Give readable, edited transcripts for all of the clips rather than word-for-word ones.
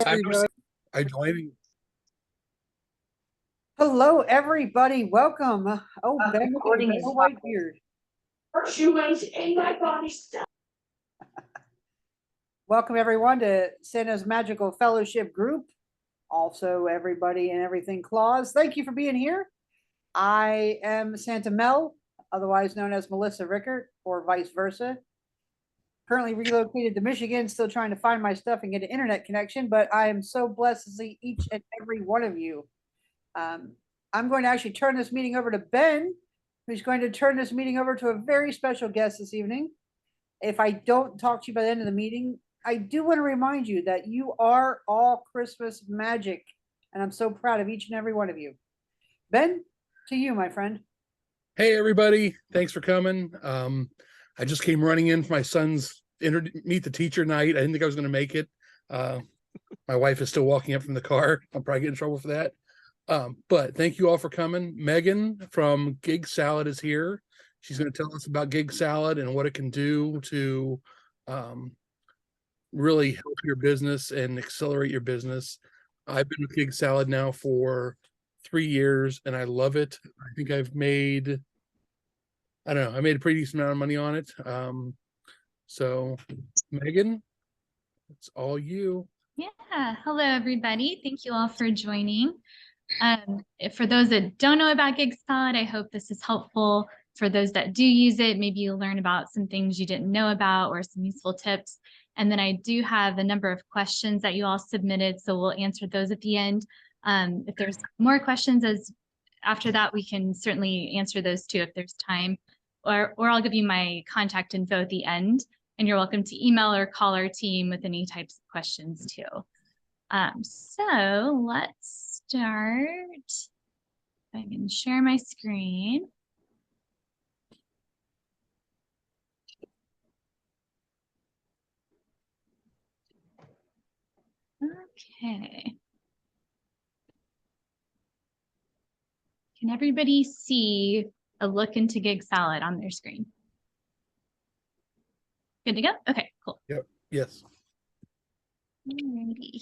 Time There you no see. go. I joining. Hello, everybody. Welcome. Oh, Ben, look at Recording Ben is Whitebeard. her shoelace in my body stuff. Welcome, everyone, to Santa's Magical Fellowship Group. Also, everybody and everything Claus. Thank you for being here. I am Santa Mel, otherwise known as Melissa Rickert, or vice versa. Currently relocated to Michigan, still trying to find my stuff and get an internet connection, but I am so blessed to see each and every one of you. I'm going to actually turn this meeting over to Ben, who's going to turn this meeting over to a very special guest this evening. If I don't talk to you by the end of the meeting, I do want to remind you that you are all Christmas magic, and I'm so proud of each and every one of you. Ben, to you, my friend. Hey, everybody. Thanks for coming. I just came running in for my son's meet the teacher night. I didn't think I was going to make it. My wife is still walking up from the car. I'll probably get in trouble for that. But thank you all for coming. Megan from Gig Salad is here. She's going to tell us about Gig Salad and what it can do to really help your business and accelerate your business. I've been with Gig Salad now for 3 years and I love it. I think I've made, I don't know, I made a pretty decent amount of money on it. So Megan, it's all you. Yeah, hello everybody. Thank you all for joining. For those that don't know about Gig Salad, I hope this is helpful. For those that do use it, maybe you'll learn about some things you didn't know about or some useful tips. And then I do have a number of questions that you all submitted, so we'll answer those at the end. If there's more questions after that, we can certainly answer those too if there's time, or I'll give you my contact info at the end, and you're welcome to email or call our team with any types of questions too. So let's start. I can share my screen. Okay. Can everybody see a look into Gig Salad on their screen? Good to go? Okay, cool. Yep. Yes. Alrighty.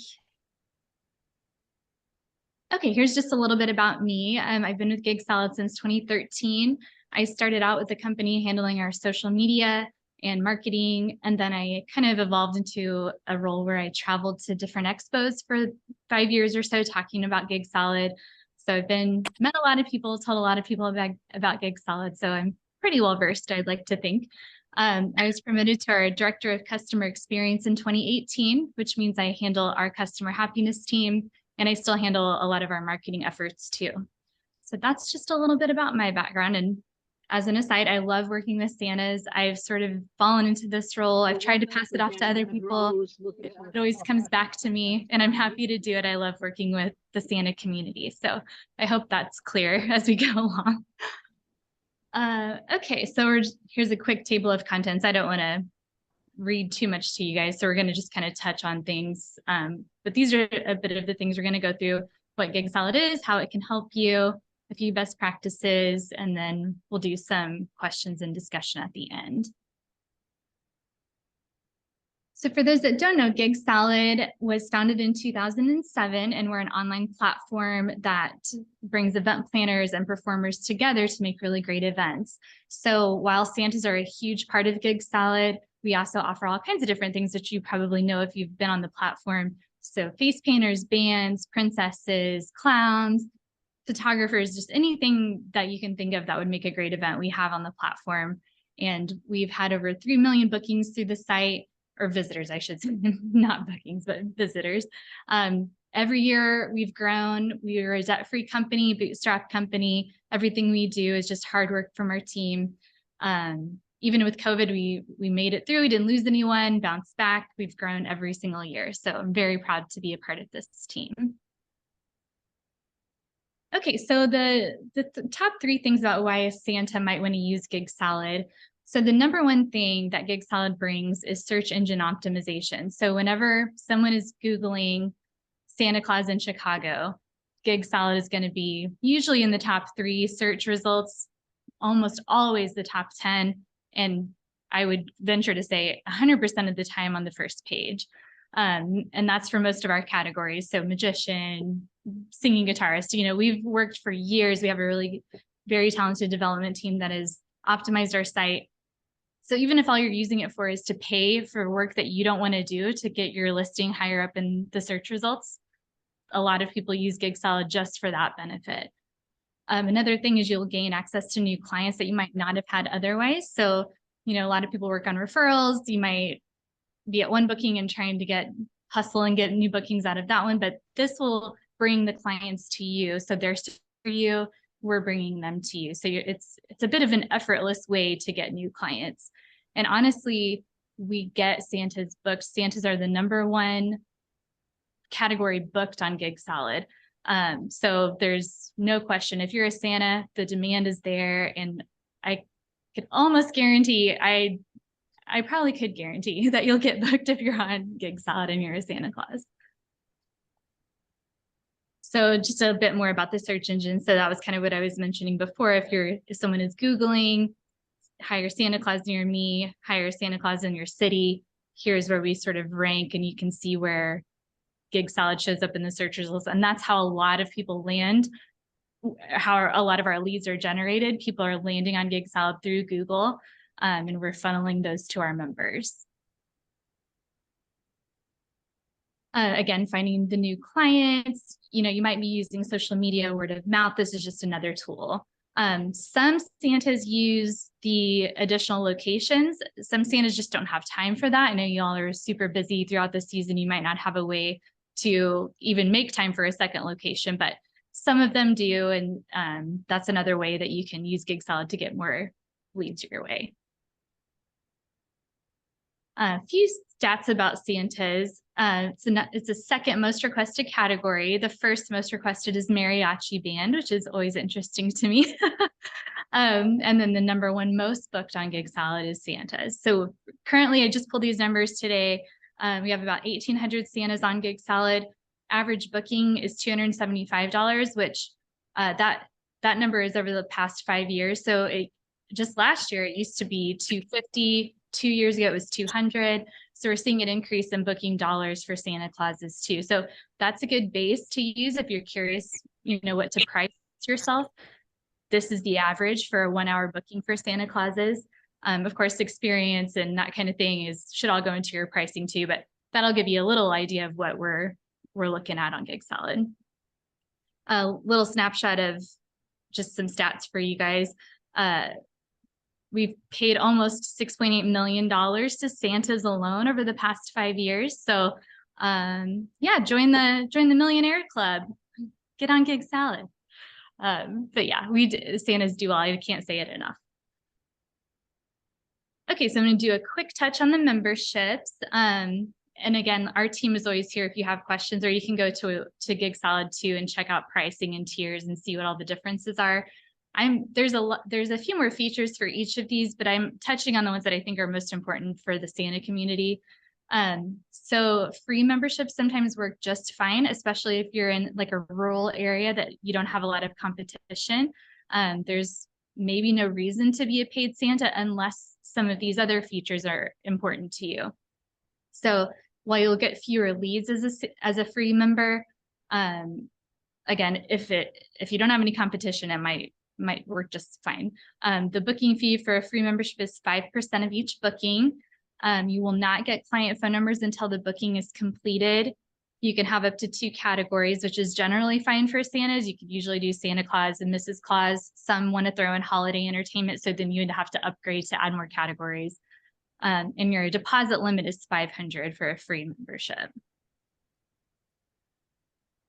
Okay, here's just a little bit about me. I've been with Gig Salad since 2013. I started out with the company handling our social media and marketing, and then I kind of evolved into a role where I traveled to different expos for 5 years or so talking about Gig Salad. So I've met a lot of people, told a lot of people about Gig Salad, so I'm pretty well versed, I'd like to think. I was promoted to our Director of Customer Experience in 2018, which means I handle our customer happiness team, and I still handle a lot of our marketing efforts too. So that's just a little bit about my background. And as an aside, I love working with Santas. I've sort of fallen into this role. I've tried to pass it off to other people. It always comes back to me, and I'm happy to do it. I love working with the Santa community. So I hope that's clear as we go along. Okay, so here's a quick table of contents. I don't want to read too much to you guys, so we're going to just kind of touch on things. But these are a bit of the things we're going to go through: what Gig Salad is, how it can help you, a few best practices, and then we'll do some questions and discussion at the end. So for those that don't know, Gig Salad was founded in 2007, and we're an online platform that brings event planners and performers together to make really great events. So while Santas are a huge part of Gig Salad, we also offer all kinds of different things that you probably know if you've been on the platform. So face painters, bands, princesses, clowns, photographers, just anything that you can think of that would make a great event we have on the platform. And we've had over 3 million bookings through the site, or visitors, I should say, not bookings, but visitors. Every year we've grown. We are a debt-free company, bootstrap company. Everything we do is just hard work from our team. Even with COVID, we made it through. We didn't lose anyone, bounced back. We've grown every single year. So I'm very proud to be a part of this team. Okay, so the top 3 things about why a Santa might want to use Gig Salad. So the number one thing that Gig Salad brings is search engine optimization. So whenever someone is Googling Santa Claus in Chicago, Gig Salad is going to be usually in the top 3 search results, almost always the top 10. And I would venture to say 100% of the time on the first page. And that's for most of our categories. So magician, singing guitarist, we've worked for years. We have a really very talented development team that has optimized our site. So even if all you're using it for is to pay for work that you don't want to do to get your listing higher up in the search results, a lot of people use GigSolid just for that benefit. Another thing is you'll gain access to new clients that you might not have had otherwise. So, a lot of people work on referrals. You might be at one booking and trying to hustle and get new bookings out of that one, but this will bring the clients to you. So they're for you, we're bringing them to you. So it's a bit of an effortless way to get new clients. And honestly, we get Santas booked. Santas are the #1 category booked on GigSolid. So there's no question, if you're a Santa, the demand is there. And I could almost guarantee, I probably could guarantee that you'll get booked if you're on GigSolid and you're a Santa Claus. So just a bit more about the search engine. So that was kind of what I was mentioning before. If someone is Googling, hire Santa Claus near me, hire Santa Claus in your city, here's where we sort of rank, and you can see where GigSolid shows up in the search results. And that's how a lot of people land, how a lot of our leads are generated. People are landing on GigSolid through Google, and we're funneling those to our members. Again, finding the new clients, you might be using social media, word of mouth. This is just another tool. Some Santas use the additional locations. Some Santas just don't have time for that. I know y'all are super busy throughout the season. You might not have a way to even make time for a second location, but some of them do. And that's another way that you can use GigSolid to get more leads your way. A few stats about Santas. It's the second most requested category. The first most requested is mariachi band, which is always interesting to me. And then the #1 most booked on GigSolid is Santas. So currently, I just pulled these numbers today. We have about 1,800 Santas on GigSolid. Average booking is $275, which that number is over the past 5 years. So just last year, it used to be $250. 2 years ago, it was $200. So we're seeing an increase in booking dollars for Santa Clauses too. So that's a good base to use if you're curious, what to price yourself. This is the average for a 1-hour booking for Santa Clauses. Of course, experience and that kind of thing should all go into your pricing too, but that'll give you a little idea of what we're looking at on GigSolid. A little snapshot of just some stats for you guys. We've paid almost $6.8 million to Santas alone over the past 5 years. So yeah, join the Millionaire Club, get on GigSolid. But yeah, Santas do all, I can't say it enough. Okay, so I'm going to do a quick touch on the memberships. And again, our team is always here if you have questions, or you can go to GigSolid too and check out pricing and tiers and see what all the differences are. There's a few more features for each of these, but I'm touching on the ones that I think are most important for the Santa community. So free memberships sometimes work just fine, especially if you're in like a rural area that you don't have a lot of competition. There's maybe no reason to be a paid Santa unless some of these other features are important to you. So while you'll get fewer leads as a free member, again, if you don't have any competition, it might work just fine. The booking fee for a free membership is 5% of each booking. You will not get client phone numbers until the booking is completed. You can have up to 2 categories, which is generally fine for Santas. You could usually do Santa Claus and Mrs. Claus. Some want to throw in holiday entertainment, so then you'd have to upgrade to add more categories. And your deposit limit is $500 for a free membership.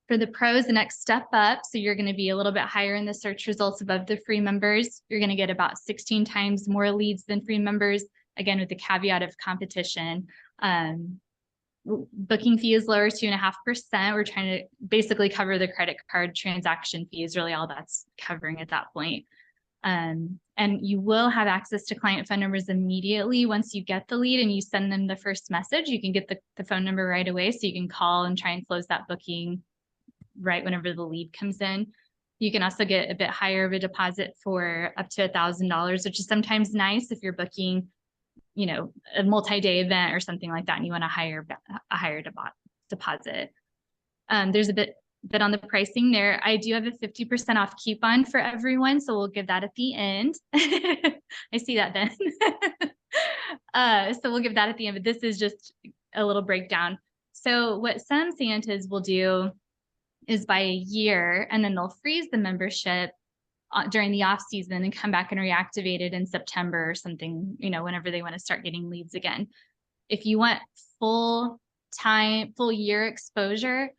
For the pros, the next step up, so you're going to be a little bit higher in the search results above the free members. You're going to get about 16 times more leads than free members, again, with the caveat of competition. Booking fee is lower, 2.5%. We're trying to basically cover the credit card transaction fee is really all that's covering at that point. And you will have access to client phone numbers immediately once you get the lead and you send them the first message. You can get the phone number right away, so you can call and try and close that booking right whenever the lead comes in. You can also get a bit higher of a deposit for up to $1,000, which is sometimes nice if you're booking you know, a multi-day event or something like that, and you want a higher deposit. There's a bit on the pricing there. I do have a 50% off coupon for everyone, so we'll give that at the end. I see that, Ben. So we'll give that at the end, but this is just a little breakdown. So what some Santas will do is buy a year, and then they'll freeze the membership during the off season and come back and reactivate it in September or something, you know, whenever they want to start getting leads again. If you want full year exposure,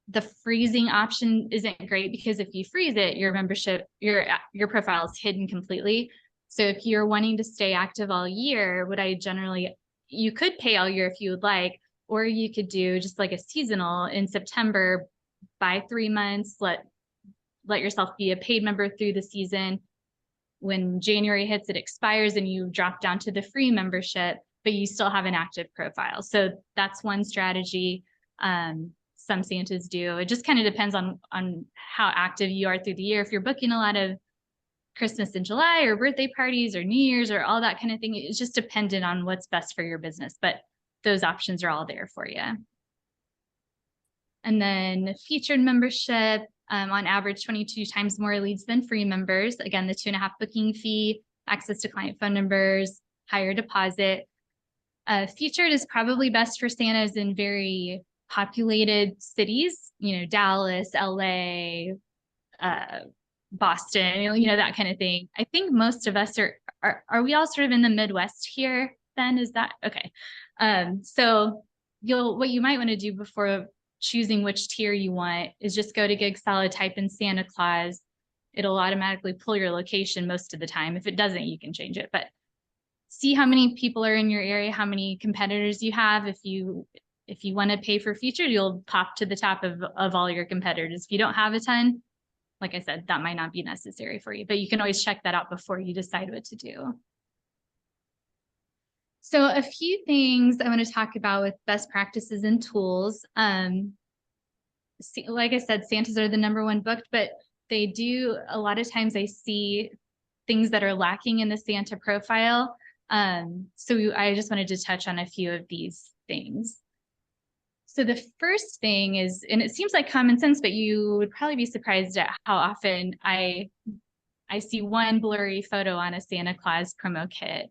the freezing option isn't great, because if you freeze it, your membership, your profile is hidden completely. So if you're wanting to stay active all year, you could pay all year if you would like, or you could do just like a seasonal in September, buy 3 months, let yourself be a paid member through the season. When January hits, it expires and you drop down to the free membership, but you still have an active profile. So that's one strategy some Santas do. It just kind of depends on how active you are through the year. If you're booking a lot of Christmas in July or birthday parties or New Year's or all that kind of thing, it's just dependent on what's best for your business, but those options are all there for you. And then featured membership, on average 22 times more leads than free members. Again, the 2.5 booking fee, access to client phone numbers, higher deposit. Featured is probably best for Santas in very populated cities, you know, Dallas, LA, Boston, you know, that kind of thing. I think most of us are we all sort of in the Midwest here then? Is that okay? So what you might want to do before choosing which tier you want is just go to Gig Salad, type in Santa Claus. It'll automatically pull your location most of the time. If it doesn't, you can change it, but see how many people are in your area, how many competitors you have. If you want to pay for featured, you'll pop to the top of all your competitors. If you don't have a ton, like I said, that might not be necessary for you, but you can always check that out before you decide what to do. So a few things I want to talk about with best practices and tools. Like I said, Santas are the #1 booked, but they do, a lot of times I see things that are lacking in the Santa profile. So I just wanted to touch on a few of these things. So the first thing is, and it seems like common sense, but you would probably be surprised at how often I see one blurry photo on a Santa Claus promo kit.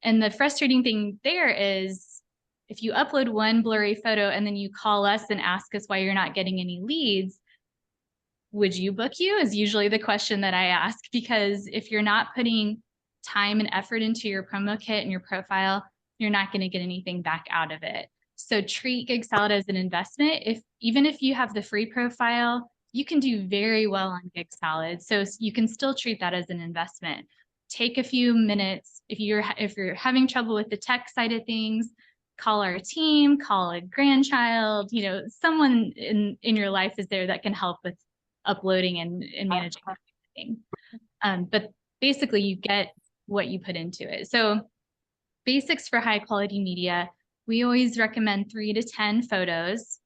And the frustrating thing there is, if you upload one blurry photo and then you call us and ask us why you're not getting any leads, would you book you? Is usually the question that I ask, because if you're not putting time and effort into your promo kit and your profile, you're not going to get anything back out of it. So treat Gig Salad as an investment. Even if you have the free profile, you can do very well on Gig Salad. So you can still treat that as an investment. Take a few minutes. If you're having trouble with the tech side of things, call our team, call a grandchild, you know, someone in your life is there that can help with uploading and managing everything. But basically you get what you put into it. So basics for high quality media, we always recommend 3 to 10 photos,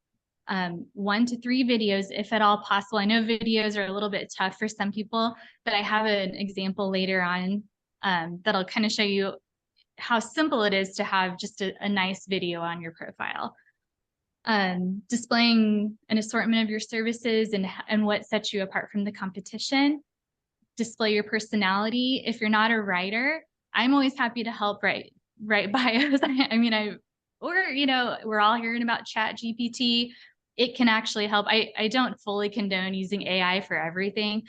1 to 3 videos, if at all possible. I know videos are a little bit tough for some people, but I have an example later on that'll kind of show you how simple it is to have just a nice video on your profile. Displaying an assortment of your services and what sets you apart from the competition. Display your personality. If you're not a writer, I'm always happy to help write bios. I mean, you know, we're all hearing about ChatGPT. It can actually help. I don't fully condone using AI for everything,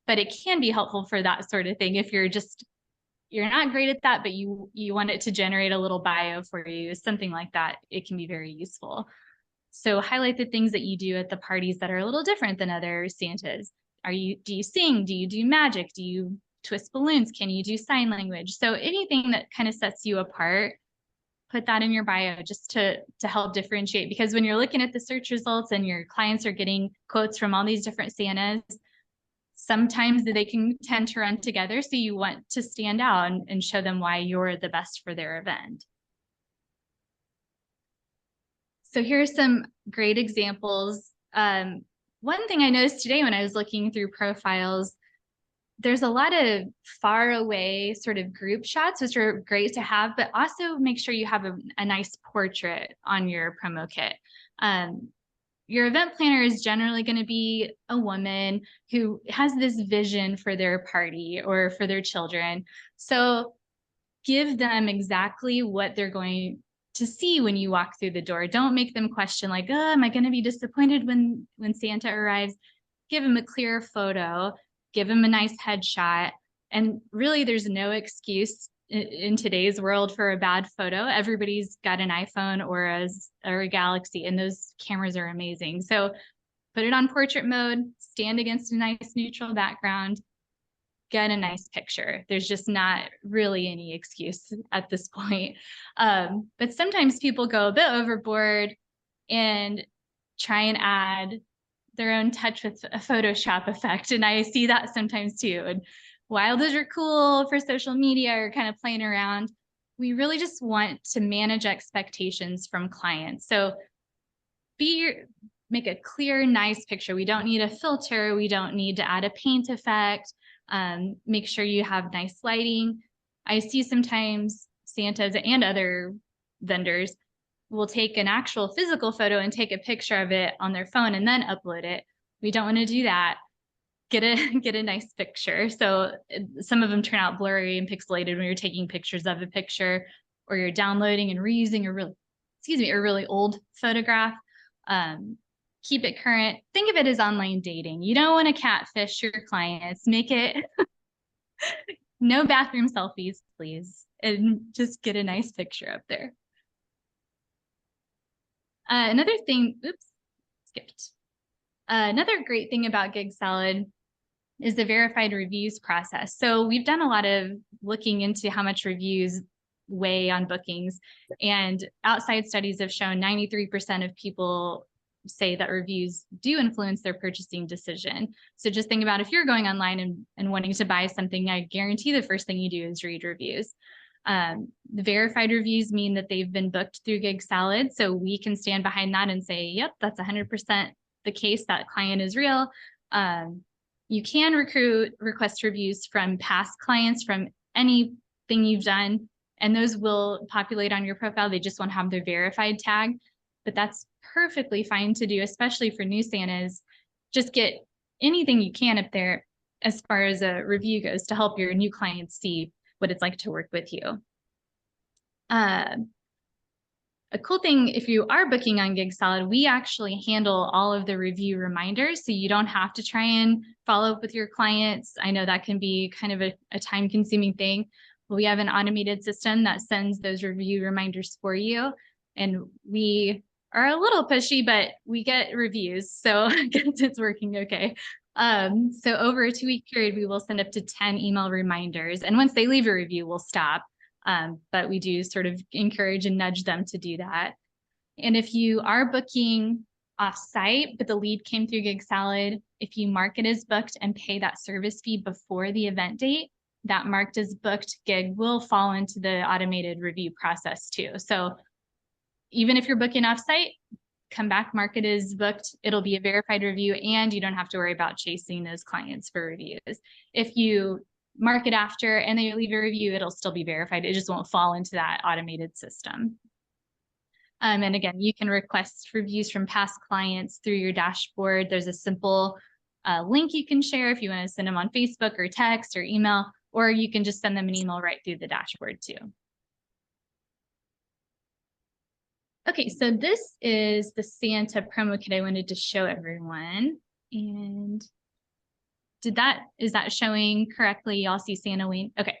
but it can be helpful for that sort of thing. If you're not great at that, but you want it to generate a little bio for you, something like that, it can be very useful. So highlight the things that you do at the parties that are a little different than other Santas. Do you sing? Do you do magic? Do you twist balloons? Can you do sign language? So anything that kind of sets you apart, put that in your bio just to help differentiate. Because when you're looking at the search results and your clients are getting quotes from all these different Santas, sometimes they can tend to run together. So you want to stand out and show them why you're the best for their event. So here's some great examples. One thing I noticed today when I was looking through profiles, there's a lot of far away sort of group shots, which are great to have, but also make sure you have a nice portrait on your promo kit. Your event planner is generally going to be a woman who has this vision for their party or for their children. So give them exactly what they're going to see when you walk through the door. Don't make them question like, oh, am I going to be disappointed when Santa arrives? Give them a clear photo, give them a nice headshot. And really there's no excuse in today's world for a bad photo. Everybody's got an iPhone or a Galaxy, and those cameras are amazing. So put it on portrait mode, stand against a nice neutral background, get a nice picture. There's just not really any excuse at this point. But sometimes people go a bit overboard and try and add their own touch with a Photoshop effect. And I see that sometimes too. And while those are cool for social media or kind of playing around, we really just want to manage expectations from clients. So make a clear, nice picture. We don't need a filter. We don't need to add a paint effect. Make sure you have nice lighting. I see sometimes Santas and other vendors will take an actual physical photo and take a picture of it on their phone and then upload it. We don't want to do that. Get a nice picture. So some of them turn out blurry and pixelated when you're taking pictures of a picture, or you're downloading and reusing a really old photograph. Keep it current. Think of it as online dating. You don't want to catfish your clients. Make it no bathroom selfies, please, and just get a nice picture up there. Another thing, skipped. Another great thing about Gig Salad is the verified reviews process. So we've done a lot of looking into how much reviews weigh on bookings, and outside studies have shown 93% of people say that reviews do influence their purchasing decision. So just think about if you're going online and wanting to buy something, I guarantee the first thing you do is read reviews. The verified reviews mean that they've been booked through Gig Salad. So we can stand behind that and say, yep, that's 100% the case, that client is real. You can request reviews from past clients from anything you've done, and those will populate on your profile. They just won't have their verified tag, but that's perfectly fine to do, especially for new Santas. Just get anything you can up there as far as a review goes to help your new clients see what it's like to work with you. A cool thing, if you are booking on Gig Salad, we actually handle all of the review reminders, so you don't have to try and follow up with your clients. I know that can be kind of a time-consuming thing. We have an automated system that sends those review reminders for you, and we are a little pushy, but we get reviews, so I guess it's working okay. So over a 2-week period, we will send up to 10 email reminders, and once they leave a review, we'll stop. But we do sort of encourage and nudge them to do that. And if you are booking off-site, but the lead came through Gig Salad, if you mark it as booked and pay that service fee before the event date, that marked as booked gig will fall into the automated review process too. So even if you're booking off-site, come back, mark it as booked. It'll be a verified review, and you don't have to worry about chasing those clients for reviews. If you mark it after and they leave a review, it'll still be verified. It just won't fall into that automated system. And again, you can request reviews from past clients through your dashboard. There's a simple link you can share if you want to send them on Facebook or text or email, or you can just send them an email right through the dashboard too. Okay, so this is the Santa promo kit I wanted to show everyone. And is that showing correctly? Y'all see Santa Wayne? Okay.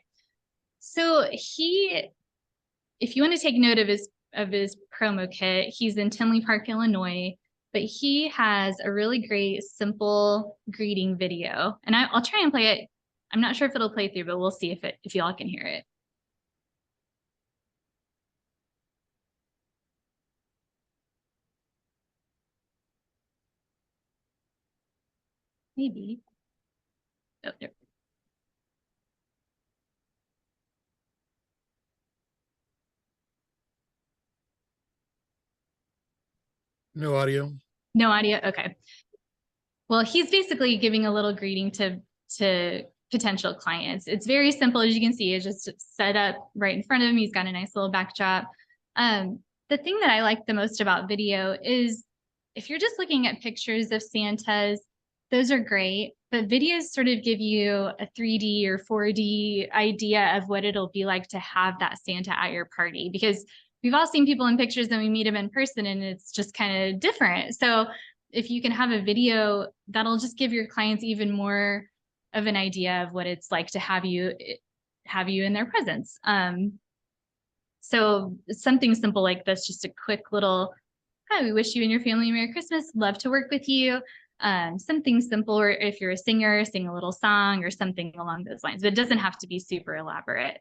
So if you want to take note of his promo kit, he's in Tinley Park, Illinois, but he has a really great, simple greeting video. And I'll try and play it. I'm not sure if it'll play through, but we'll see if y'all can hear it. Maybe. Oh, there. No audio. No audio. Okay. Well, he's basically giving a little greeting to potential clients. It's very simple, as you can see. It's just set up right in front of him. He's got a nice little backdrop. The thing that I like the most about video is if you're just looking at pictures of Santas, those are great, but videos sort of give you a 3D or 4D idea of what it'll be like to have that Santa at your party, because we've all seen people in pictures and we meet them in person and it's just kind of different. So if you can have a video, that'll just give your clients even more of an idea of what it's like to have you in their presence. So something simple like this, just a quick little, hi, we wish you and your family a Merry Christmas. Love to work with you. Something simple, or if you're a singer, sing a little song or something along those lines, but it doesn't have to be super elaborate.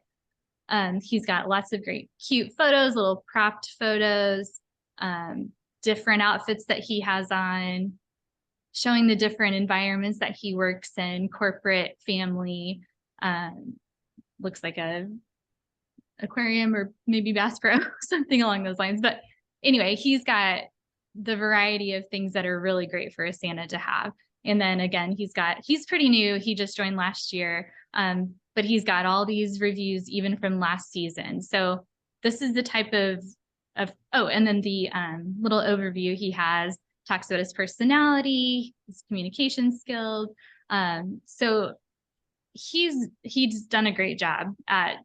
He's got lots of great, cute photos, little cropped photos, different outfits that he has on, showing the different environments that he works in, corporate, family, looks like a aquarium or maybe Bass Pro, something along those lines. But anyway, he's got the variety of things that are really great for a Santa to have. And then again, he's pretty new. He just joined last year, but he's got all these reviews even from last season. So this is the type of oh, and then the little overview he has talks about his personality, his communication skills. So he's done a great job at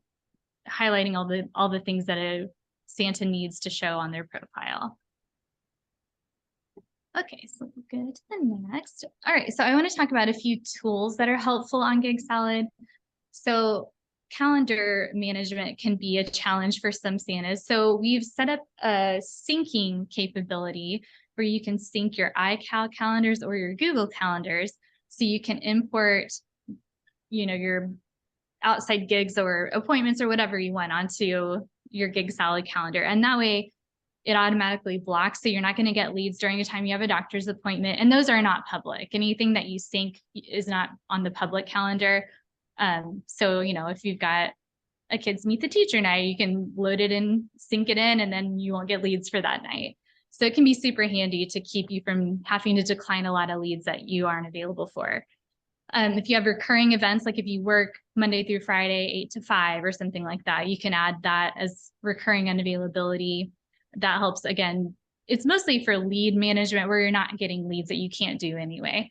highlighting all the things that a Santa needs to show on their profile. Okay, so we'll go to the next. All right, so I want to talk about a few tools that are helpful on Gig Salad. So calendar management can be a challenge for some Santas. So we've set up a syncing capability where you can sync your iCal calendars or your Google calendars. So you can import, your outside gigs or appointments or whatever you want onto your Gig Salad calendar. And that way it automatically blocks. So you're not going to get leads during a time you have a doctor's appointment. And those are not public. Anything that you sync is not on the public calendar. So, if you've got a kids meet the teacher night, you can load it in, sync it in, and then you won't get leads for that night. So it can be super handy to keep you from having to decline a lot of leads that you aren't available for. If you have recurring events, like if you work Monday through Friday, 8 to 5 or something like that, you can add that as recurring unavailability. That helps. Again, it's mostly for lead management where you're not getting leads that you can't do anyway.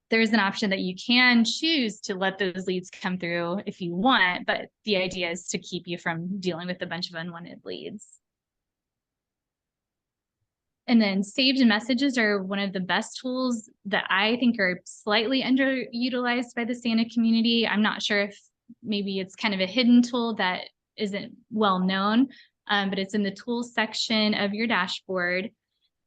There's an option that you can choose to let those leads come through if you want, but the idea is to keep you from dealing with a bunch of unwanted leads. And then saved messages are one of the best tools that I think are slightly underutilized by the Santa community. I'm not sure if maybe it's kind of a hidden tool that isn't well known, but it's in the tools section of your dashboard.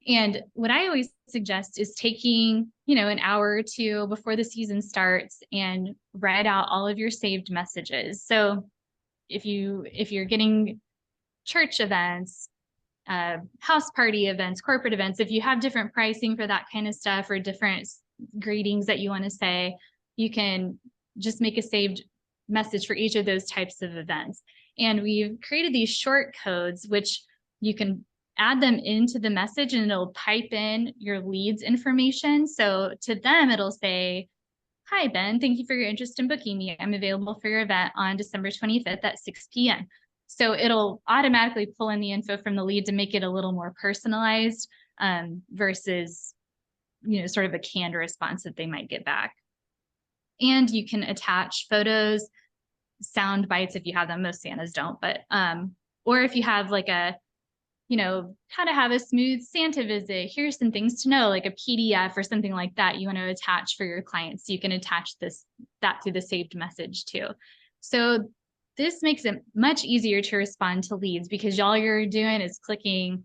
And what I always suggest is taking, an hour or two before the season starts and write out all of your saved messages. So if you're getting church events, house party events, corporate events, if you have different pricing for that kind of stuff or different greetings that you want to say, you can just make a saved message for each of those types of events. And we've created these short codes, which you can add them into the message and it'll pipe in your leads information. So to them, it'll say, hi, Ben, thank you for your interest in booking me. I'm available for your event on December 25th at 6 p.m. So it'll automatically pull in the info from the lead to make it a little more personalized versus, sort of a canned response that they might get back. And you can attach photos, sound bites if you have them. Most Santas don't, but, or if you have like a, how to have a smooth Santa visit, here's some things to know, like a PDF or something like that you want to attach for your clients. You can attach that to the saved message too. So this makes it much easier to respond to leads because all you're doing is clicking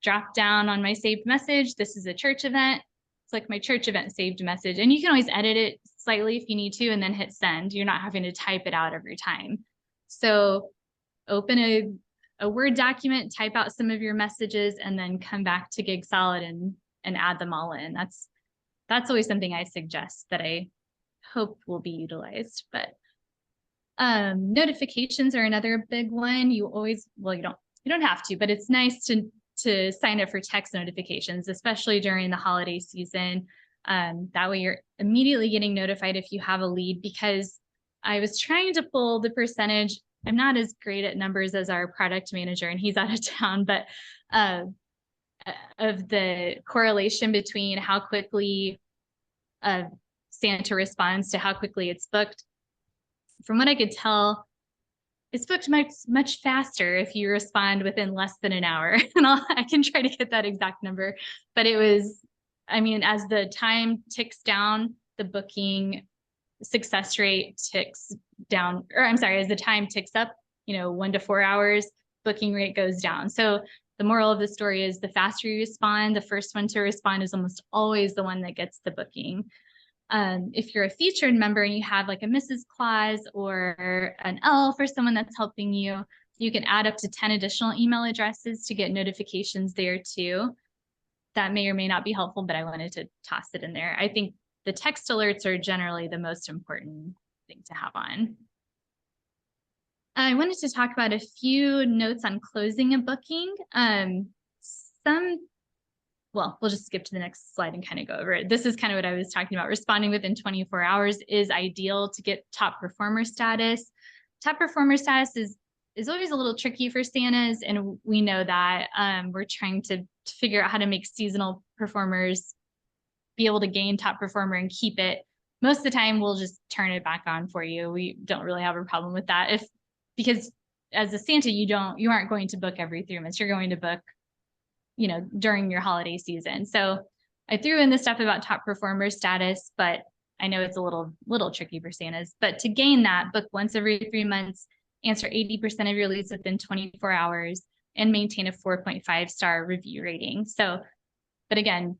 drop down on my saved message. This is a church event. Click my church event saved message. And you can always edit it slightly if you need to, and then hit send. You're not having to type it out every time. So open a Word document, type out some of your messages, and then come back to Gig Salad and add them all in. That's always something I suggest that I hope will be utilized. But notifications are another big one. You don't have to, but it's nice to sign up for text notifications, especially during the holiday season. That way you're immediately getting notified if you have a lead, because I was trying to pull the percentage. I'm not as great at numbers as our product manager, and he's out of town, but of the correlation between how quickly Santa responds to how quickly it's booked. From what I could tell, it's booked much faster if you respond within less than an hour. And I can try to get that exact number, but it was, I mean, as the time ticks down, the booking success rate ticks down, or I'm sorry, as the time ticks up, 1 to 4 hours, booking rate goes down. So the moral of the story is the faster you respond, the first one to respond is almost always the one that gets the booking. If you're a featured member and you have like a Mrs. Claus or an elf or someone that's helping you, you can add up to 10 additional email addresses to get notifications there too. That may or may not be helpful, but I wanted to toss it in there. I think the text alerts are generally the most important thing to have on. I wanted to talk about a few notes on closing a booking. Well, we'll just skip to the next slide and kind of go over it. This is kind of what I was talking about. Responding within 24 hours is ideal to get top performer status. Top performer status is always a little tricky for Santas, and we know that. We're trying to figure out how to make seasonal performers be able to gain top performer and keep it. Most of the time, we'll just turn it back on for you. We don't really have a problem with that, because as a Santa, you aren't going to book every 3 months. You're going to book, during your holiday season. So I threw in the stuff about top performer status, but I know it's a little tricky for Santas. But to gain that, book once every 3 months, answer 80% of your leads within 24 hours, and maintain a 4.5-star review rating. So, but again,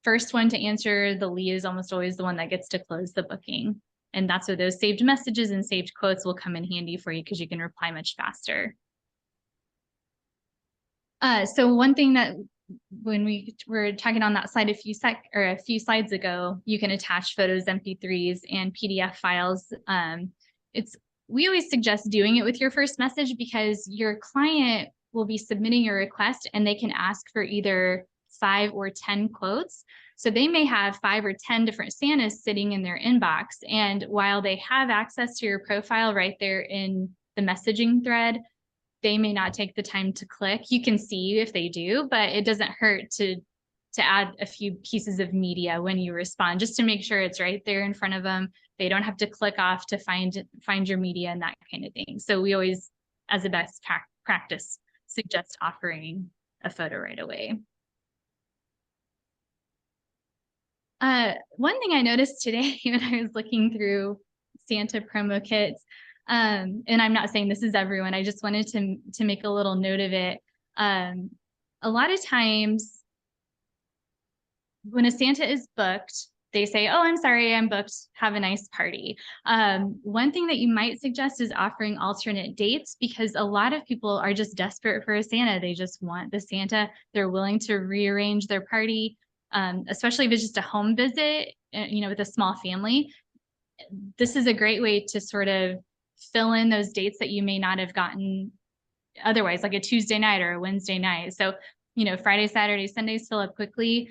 first one to answer the lead is almost always the one that gets to close the booking. And that's where those saved messages and saved quotes will come in handy for you, because you can reply much faster. So one thing that when we were talking on that slide a few slides ago, you can attach photos, MP3s, and PDF files. We always suggest doing it with your first message, because your client will be submitting your request and they can ask for either 5 or 10 quotes. So they may have 5 or 10 different Santas sitting in their inbox. And while they have access to your profile right there in the messaging thread, they may not take the time to click. You can see if they do, but it doesn't hurt to add a few pieces of media when you respond, just to make sure it's right there in front of them. They don't have to click off to find your media and that kind of thing. So we always, as a best practice, suggest offering a photo right away. One thing I noticed today when I was looking through Santa promo kits, and I'm not saying this is everyone, I just wanted to make a little note of it. A lot of times when a Santa is booked, they say, "Oh, I'm sorry, I'm booked. Have a nice party." One thing that you might suggest is offering alternate dates, because a lot of people are just desperate for a Santa. They just want the Santa. They're willing to rearrange their party, especially if it's just a home visit, with a small family. This is a great way to sort of fill in those dates that you may not have gotten otherwise, like a Tuesday night or a Wednesday night. So, Friday, Saturday, Sundays fill up quickly,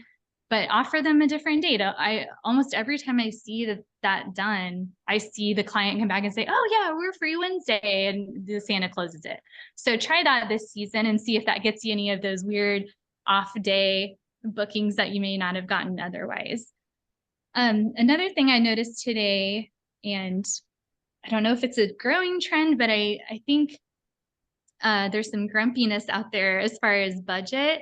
but offer them a different date. I almost every time I see that done, I see the client come back and say, "Oh yeah, we're free Wednesday," and the Santa closes it. So try that this season and see if that gets you any of those weird off day bookings that you may not have gotten otherwise. Another thing I noticed today, and I don't know if it's a growing trend, but I think there's some grumpiness out there as far as budget.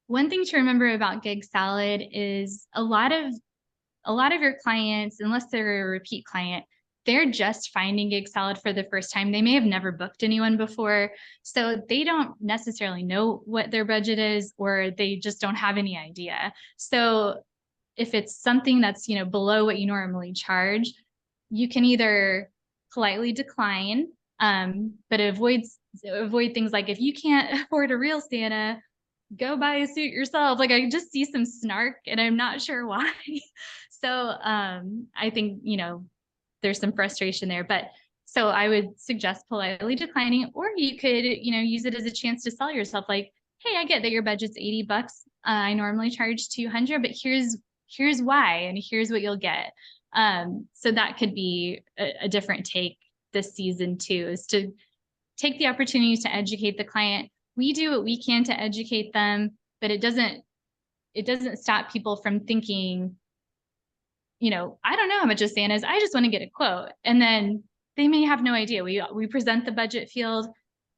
One thing to remember about Gig Salad is a lot of your clients, unless they're a repeat client, they're just finding Gig Salad for the first time. They may have never booked anyone before, so they don't necessarily know what their budget is, or they just don't have any idea. So if it's something that's below what you normally charge, you can either politely decline, but avoid things like, if you can't afford a real Santa, go buy a suit yourself. Like, I just see some snark and I'm not sure why. So I think, there's some frustration there, but so I would suggest politely declining, or you could, use it as a chance to sell yourself. Like, hey, I get that your budget's $80. I normally charge $200, but here's why, and here's what you'll get. So that could be a different take this season too, is to take the opportunity to educate the client. We do what we can to educate them, but it doesn't stop people from thinking, you know, I don't know how much a Santa is. I just want to get a quote. And then they may have no idea. We present the budget field,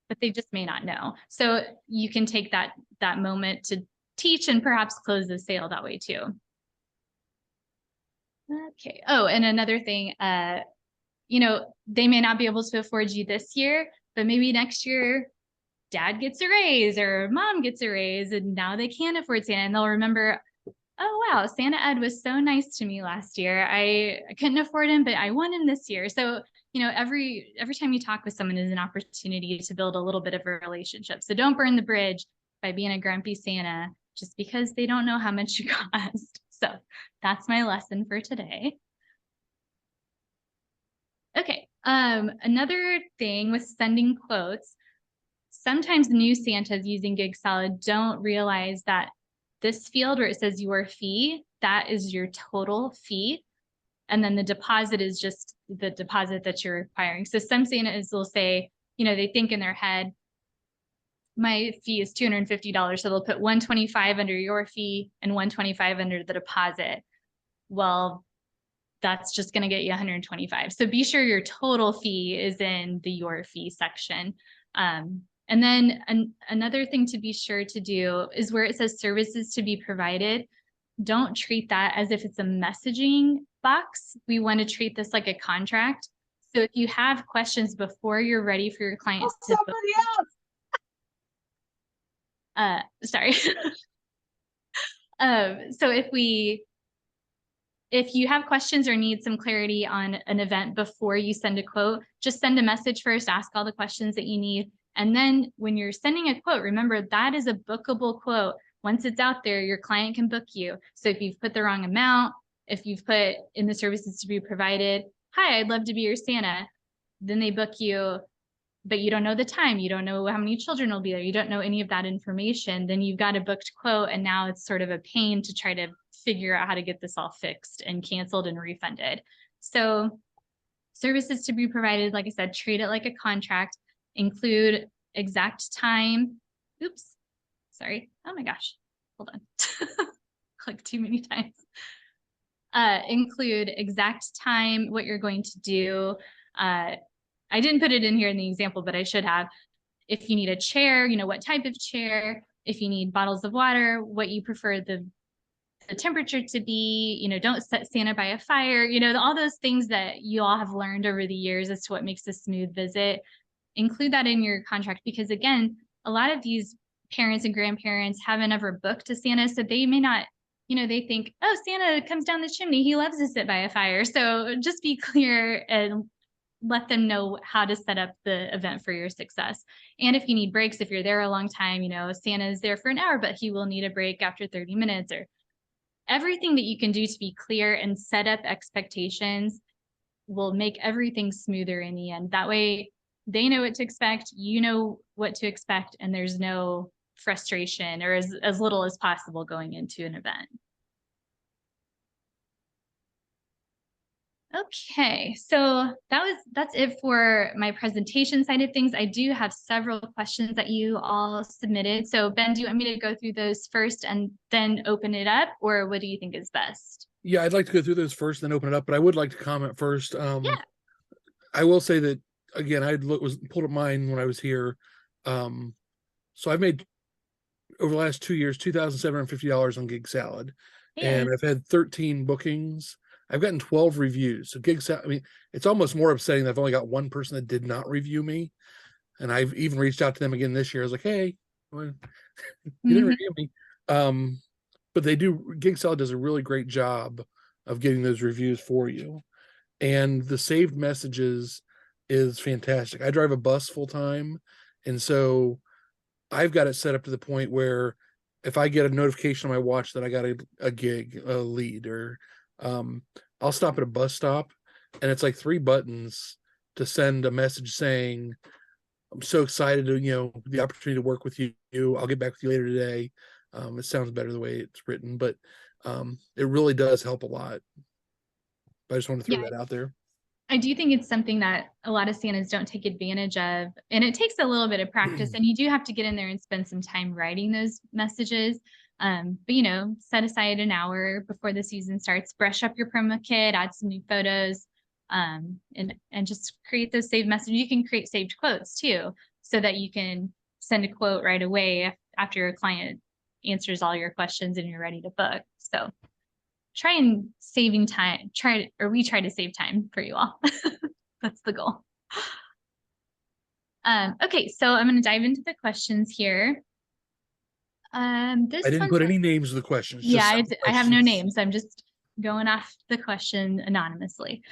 but they just may not know. So you can take that moment to teach and perhaps close the sale that way too. Okay. Oh, and another thing, you know, they may not be able to afford you this year, but maybe next year dad gets a raise or mom gets a raise, and now they can afford Santa, and they'll remember, oh wow, Santa Ed was so nice to me last year. I couldn't afford him, but I won him this year. So, you know, every time you talk with someone is an opportunity to build a little bit of a relationship. So don't burn the bridge by being a grumpy Santa just because they don't know how much you cost. So that's my lesson for today. Okay, another thing with sending quotes, sometimes new Santas using Gig Salad don't realize that this field where it says your fee, that is your total fee. And then the deposit is just the deposit that you're requiring. So some Santas will say, you know, they think in their head, my fee is $250. So they'll put $125 under your fee and $125 under the deposit. Well, that's just going to get you $125. So be sure your total fee is in the your fee section. And then another thing to be sure to do is where it says services to be provided, don't treat that as if it's a messaging box. We want to treat this like a contract. So if you have questions before you're ready for your clients to book, sorry. So if you have questions or need some clarity on an event before you send a quote, just send a message first, ask all the questions that you need. And then when you're sending a quote, remember that is a bookable quote. Once it's out there, your client can book you. So if you've put the wrong amount, if you've put in the services to be provided, hi, I'd love to be your Santa, then they book you, but you don't know the time, you don't know how many children will be there, you don't know any of that information, then you've got a booked quote, and now it's sort of a pain to try to figure out how to get this all fixed and canceled and refunded. So services to be provided, like I said, treat it like a contract, include exact time. Oops, sorry. Oh my gosh, hold on. Click too many times. Include exact time, what you're going to do. I didn't put it in here in the example, but I should have. If you need a chair, you know, what type of chair. If you need bottles of water, what you prefer the temperature to be, you know, don't set Santa by a fire, you know, all those things that you all have learned over the years as to what makes a smooth visit. Include that in your contract, because again, a lot of these parents and grandparents haven't ever booked a Santa, so they may not, you know, they think, oh, Santa comes down the chimney, he loves to sit by a fire. So just be clear and let them know how to set up the event for your success. And if you need breaks, if you're there a long time, you know, Santa is there for an hour, but he will need a break after 30 minutes, or everything that you can do to be clear and set up expectations will make everything smoother in the end. That way they know what to expect, you know what to expect, and there's no frustration, or as little as possible going into an event. Okay, so that's it for my presentation side of things. I do have several questions that you all submitted. So Ben, do you want me to go through those first and then open it up, or what do you think is best? Yeah, I'd like to go through those first, then open it up, but I would like to comment first. Yeah. I will say that again, pulled up mine when I was here. So I've made over the last 2 years $2,750 on Gig Salad, and I've had 13 bookings. I've gotten 12 reviews. So Gig Salad, I mean, it's almost more upsetting that I've only got one person that did not review me, and I've even reached out to them again this year. I was like, hey, you didn't review me. But Gig Salad does a really great job of getting those reviews for you, and the saved messages is fantastic. I drive a bus full time, and so I've got it set up to the point where if I get a notification on my watch that I got a gig, a lead, or I'll stop at a bus stop, and it's like 3 buttons to send a message saying, I'm so excited to, you know, the opportunity to work with you. I'll get back with you later today. It sounds better the way it's written, but It really does help a lot. But I just want to throw Yeah. that out there. I do think it's something that a lot of Santas don't take advantage of, and it takes a little bit of practice, and you do have to get in there and spend some time writing those messages. But you know, set aside an hour before the season starts, brush up your promo kit, add some new photos, and just create those saved messages. You can create saved quotes too, so that you can send a quote right away after your client answers all your questions and you're ready to book. So try and saving time, we try to save time for you all. That's the goal. Okay, so I'm going to dive into the questions here. This I didn't one's put any names of the questions. just yeah, some I have no questions. names. I'm just going off the question anonymously.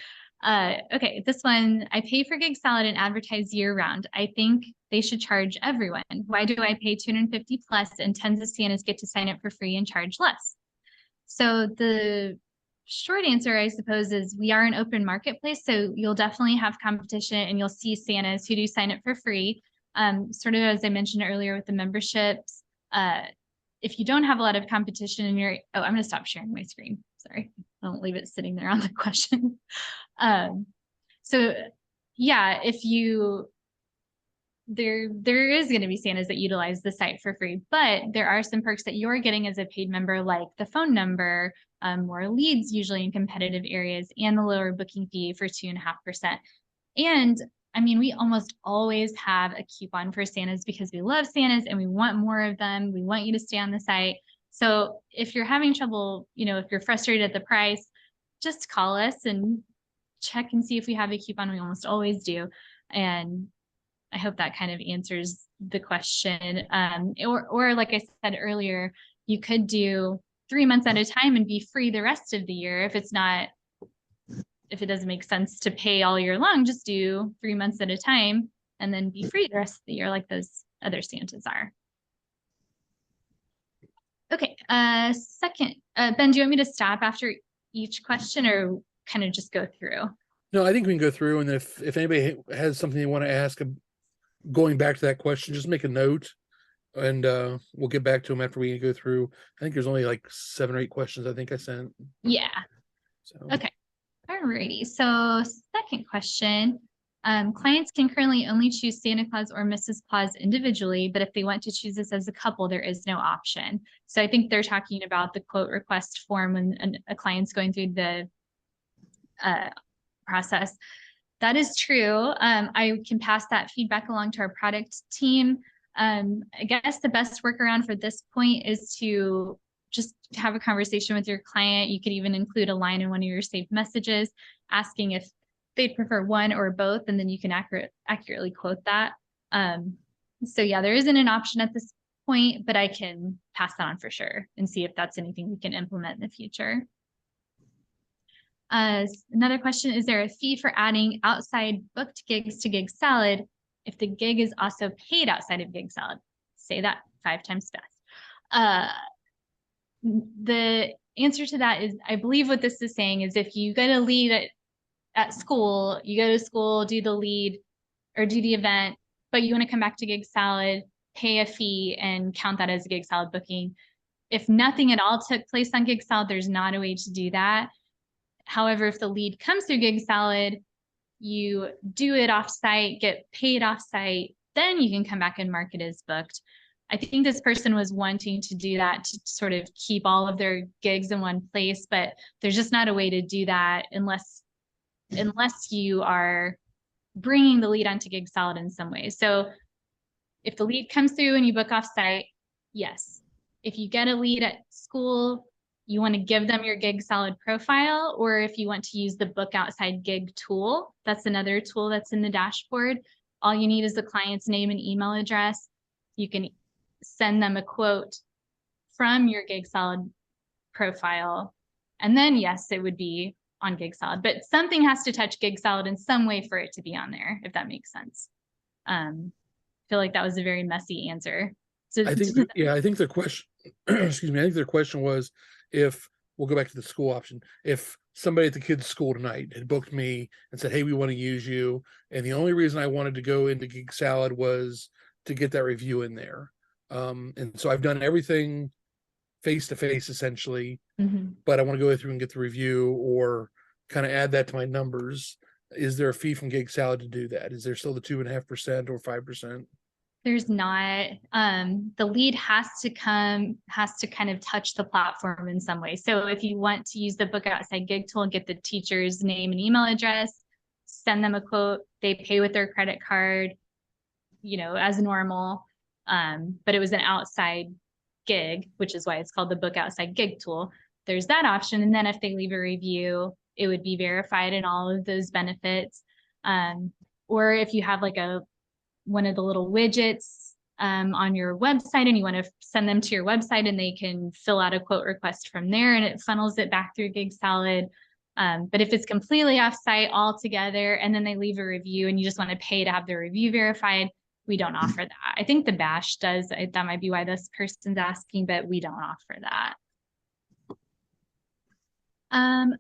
Okay, this one, I pay for Gig Salad and advertise year round. I think they should charge everyone. Why do I pay 250 plus and tons of Santas get to sign up for free and charge less? So the short answer, I suppose, is we are an open marketplace. So you'll definitely have competition and you'll see Santas who do sign up for free. Sort of as I mentioned earlier with the memberships, if you don't have a lot of competition and I'm going to stop sharing my screen. Sorry, don't leave it sitting there on the question. So yeah, there is going to be Santas that utilize the site for free, but there are some perks that you're getting as a paid member, like the phone number, more leads usually in competitive areas, and the lower booking fee for 2.5%. And I mean, we almost always have a coupon for Santas because we love Santas and we want more of them. We want you to stay on the site. So if you're having trouble, you know, if you're frustrated at the price, just call us and check and see if we have a coupon. We almost always do. And I hope that kind of answers the question. Or like I said earlier, you could do 3 months at a time and be free the rest of the year. If it doesn't make sense to pay all year long, just do 3 months at a time and then be free the rest of the year like those other Santas are. Okay, second, Ben, do you want me to stop after each question or kind of just go through? No, I think we can go through, and if anybody has something they want to ask, going back to that question, just make a note, and we'll get back to them after we go through. I think there's only like 7 or 8 questions I think I sent. Yeah. So. Okay. Alrighty. So second question. Clients can currently only choose Santa Claus or Mrs. Claus individually, but if they want to choose this as a couple, there is no option. So I think they're talking about the quote request form when a client's going through the process. That is true. I can pass that feedback along to our product team. I guess the best workaround for this point is to just have a conversation with your client. You could even include a line in one of your saved messages asking if they'd prefer one or both, and then you can accurately quote that. So yeah, there isn't an option at this point, but I can pass that on for sure and see if that's anything we can implement in the future. Another question, is there a fee for adding outside booked gigs to Gig Salad if the gig is also paid outside of Gig Salad? Say that 5 times fast. The answer to that is, I believe what this is saying is if you get a lead at school, you go to school, do the lead or do the event, but you want to come back to Gig Salad, pay a fee and count that as a Gig Salad booking. If nothing at all took place on Gig Salad, there's not a way to do that. However, if the lead comes through Gig Salad, you do it offsite, get paid offsite, then you can come back and mark it as booked. I think this person was wanting to do that to sort of keep all of their gigs in one place, but there's just not a way to do that unless you are bringing the lead onto Gig Salad in some way. So if the lead comes through and you book offsite, yes. If you get a lead at school, you want to give them your Gig Salad profile, or if you want to use the Book Outside Gig tool, that's another tool that's in the dashboard. All you need is the client's name and email address. You can send them a quote from your Gig Salad profile. And then yes, it would be on Gig Salad, but something has to touch Gig Salad in some way for it to be on there, if that makes sense. I feel like that was a very messy answer. So I think, I think the question, excuse me, I think their question was, if we'll go back to the school option, if somebody at the kids' school tonight had booked me and said, hey, we want to use you, and the only reason I wanted to go into Gig Salad was to get that review in there. And so I've done everything face to face essentially, Mhm. but I want to go through and get the review or kind of add that to my numbers. Is there a fee from Gig Salad to do that? Is there still the 2.5% or 5%? There's not, the lead has to kind of touch the platform in some way. So if you want to use the Book Outside Gig tool and get the teacher's name and email address, send them a quote, they pay with their credit card, as normal. But it was an outside gig, which is why it's called the Book Outside Gig tool. There's that option. And then if they leave a review, it would be verified in all of those benefits. Or if you have like one of the little widgets on your website and you want to send them to your website and they can fill out a quote request from there and it funnels it back through Gig Salad. But if it's completely offsite altogether and then they leave a review and you just want to pay to have the review verified, we don't offer that. I think the Bash does. That might be why this person's asking, but we don't offer that.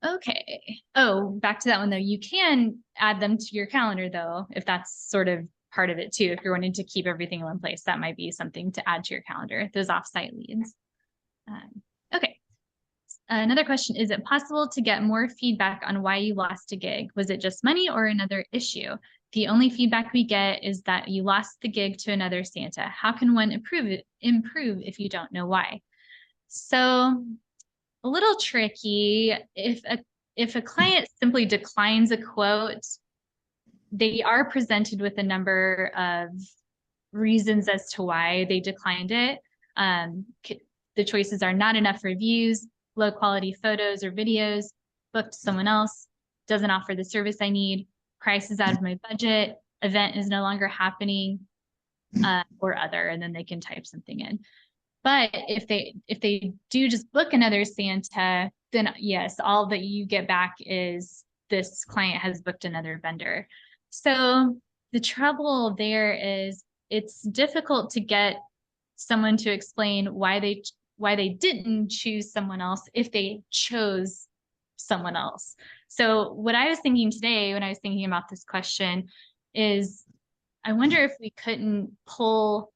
Okay. Oh, back to that one though. You can add them to your calendar though, if that's sort of part of it too. If you're wanting to keep everything in one place, that might be something to add to your calendar, those offsite leads. Okay. Another question, is it possible to get more feedback on why you lost a gig? Was it just money or another issue? The only feedback we get is that you lost the gig to another Santa. How can one improve if you don't know why? So a little tricky. If a client simply declines a quote, they are presented with a number of reasons as to why they declined it. The choices are not enough reviews, low quality photos or videos, booked someone else, doesn't offer the service I need, price is out of my budget, event is no longer happening, or other, and then they can type something in. But if they do just book another Santa, then yes, all that you get back is this client has booked another vendor. So the trouble there is it's difficult to get someone to explain why they didn't choose someone else if they chose someone else. So what I was thinking today when I was thinking about this question is, I wonder if we couldn't pull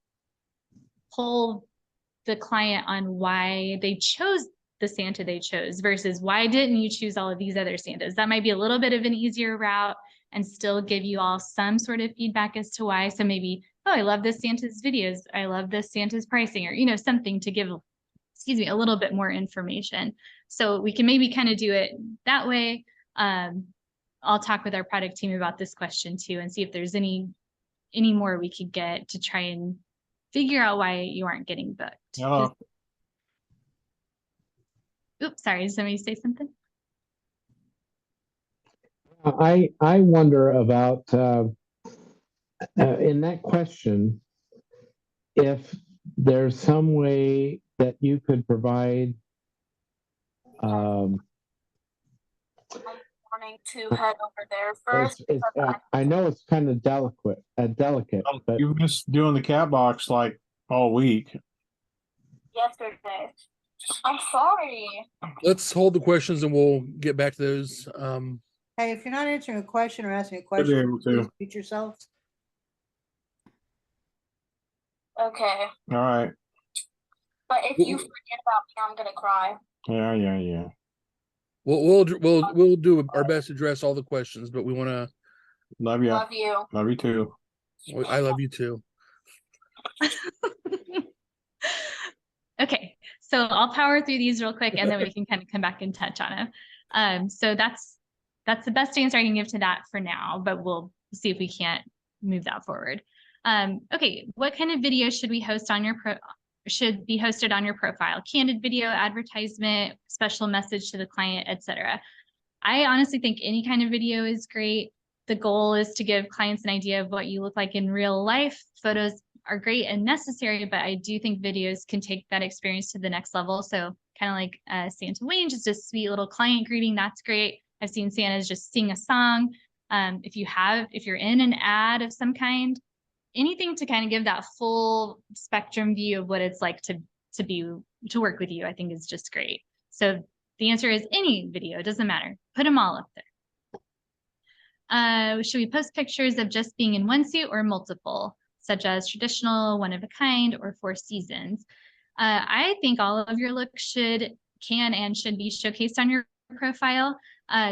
the client on why they chose the Santa they chose versus why didn't you choose all of these other Santas. That might be a little bit of an easier route and still give you all some sort of feedback as to why. So maybe, oh, I love this Santa's videos. I love this Santa's pricing, or, something to give, a little bit more information. So we can maybe kind of do it that way. I'll talk with our product team about this question too, and see if there's any more we could get to try and figure out why you aren't getting booked. Oops, sorry, did somebody say something? I wonder about in that question, if there's some way that you could provide Wanting to head over there first. I know it's kind of delicate, but You missed doing the cat box like all week. Yesterday. I'm sorry. Let's hold the questions and we'll get back to those. Hey, if you're not answering a question or asking a Should be question, able please to. mute yourself. Okay. All right. But if you forget about me, I'm gonna cry. Yeah. We'll do our best to address all the questions, but we want to. Love you. Love you. Love you too. I love you too. Okay, so I'll power through these real quick and then we can kind of come back and touch on them. So that's the best answer I can give to that for now, but we'll see if we can't move that forward. Okay, what kind of video should we host on your should be hosted on your profile? Candid video, advertisement, special message to the client, etc. I honestly think any kind of video is great. The goal is to give clients an idea of what you look like in real life. Photos are great and necessary, but I do think videos can take that experience to the next level. So kind of like Santa Wayne, just a sweet little client greeting, that's great. I've seen Santas just sing a song. If you're in an ad of some kind, anything to kind of give that full spectrum view of what it's like to work with you, I think is just great. So the answer is any video, it doesn't matter. Put them all up there. Should we post pictures of just being in one suit or multiple, such as traditional, one of a kind, or 4 seasons? I think all of your looks can and should be showcased on your profile.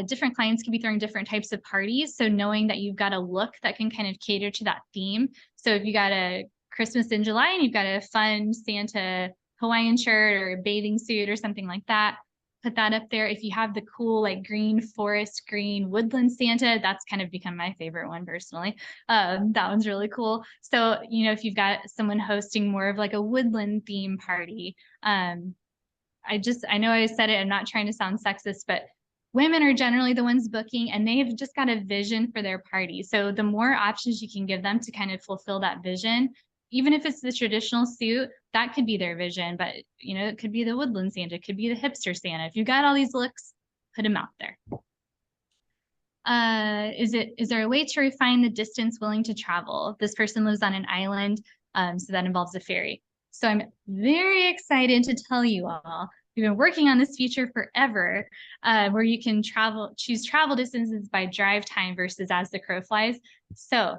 Different clients can be throwing different types of parties. So knowing that you've got a look that can kind of cater to that theme. So if you got a Christmas in July and you've got a fun Santa Hawaiian shirt or a bathing suit or something like that, put that up there. If you have the cool like green forest, green woodland Santa, that's kind of become my favorite one personally. That one's really cool. So, you know, if you've got someone hosting more of like a woodland theme party, I know I said it, I'm not trying to sound sexist, but women are generally the ones booking and they've just got a vision for their party. So the more options you can give them to kind of fulfill that vision, even if it's the traditional suit, that could be their vision, but you know, it could be the woodland Santa, it could be the hipster Santa. If you've got all these looks, put them out there. Is there a way to refine the distance willing to travel? This person lives on an island, so that involves a ferry. So I'm very excited to tell you all, we've been working on this feature forever, where you can choose travel distances by drive time versus as the crow flies. So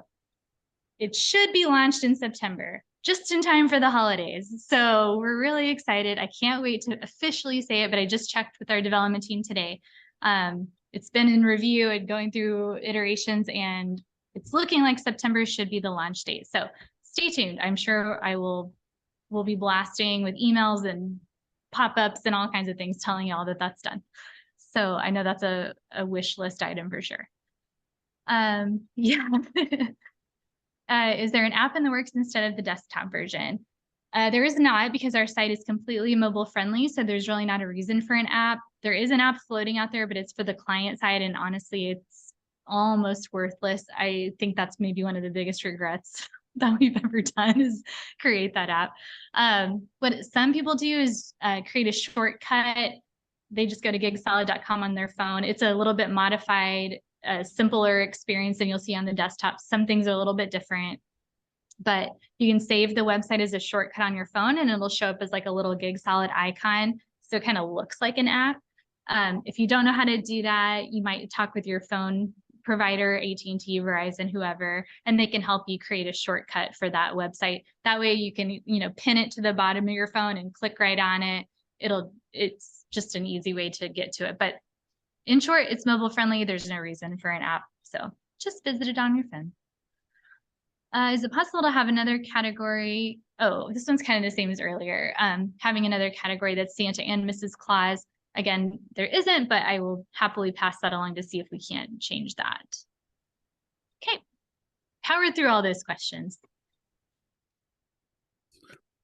it should be launched in September, just in time for the holidays. So we're really excited. I can't wait to officially say it, but I just checked with our development team today. It's been in review and going through iterations, and it's looking like September should be the launch date. So stay tuned. I'm sure we'll be blasting with emails and pop-ups and all kinds of things telling y'all that that's done. So I know that's a wish list item for sure. Yeah. Is there an app in the works instead of the desktop version? There is not, because our site is completely mobile friendly. So there's really not a reason for an app. There is an app floating out there, but it's for the client side. And honestly, it's almost worthless. I think that's maybe one of the biggest regrets that we've ever done is create that app. What some people do is create a shortcut. They just go to gigsalad.com on their phone. It's a little bit modified, simpler experience than you'll see on the desktop. Some things are a little bit different, but you can save the website as a shortcut on your phone and it'll show up as like a little Gig Salad icon. So it kind of looks like an app. If you don't know how to do that, you might talk with your phone provider, AT&T, Verizon, whoever, and they can help you create a shortcut for that website. That way you can, you know, pin it to the bottom of your phone and click right on it. It's just an easy way to get to it. But in short, it's mobile friendly. There's no reason for an app. So just visit it on your phone. Is it possible to have another category? Oh, this one's kind of the same as earlier. Having another category that's Santa and Mrs. Claus. Again, there isn't, but I will happily pass that along to see if we can't change that. Okay, powered through all those questions.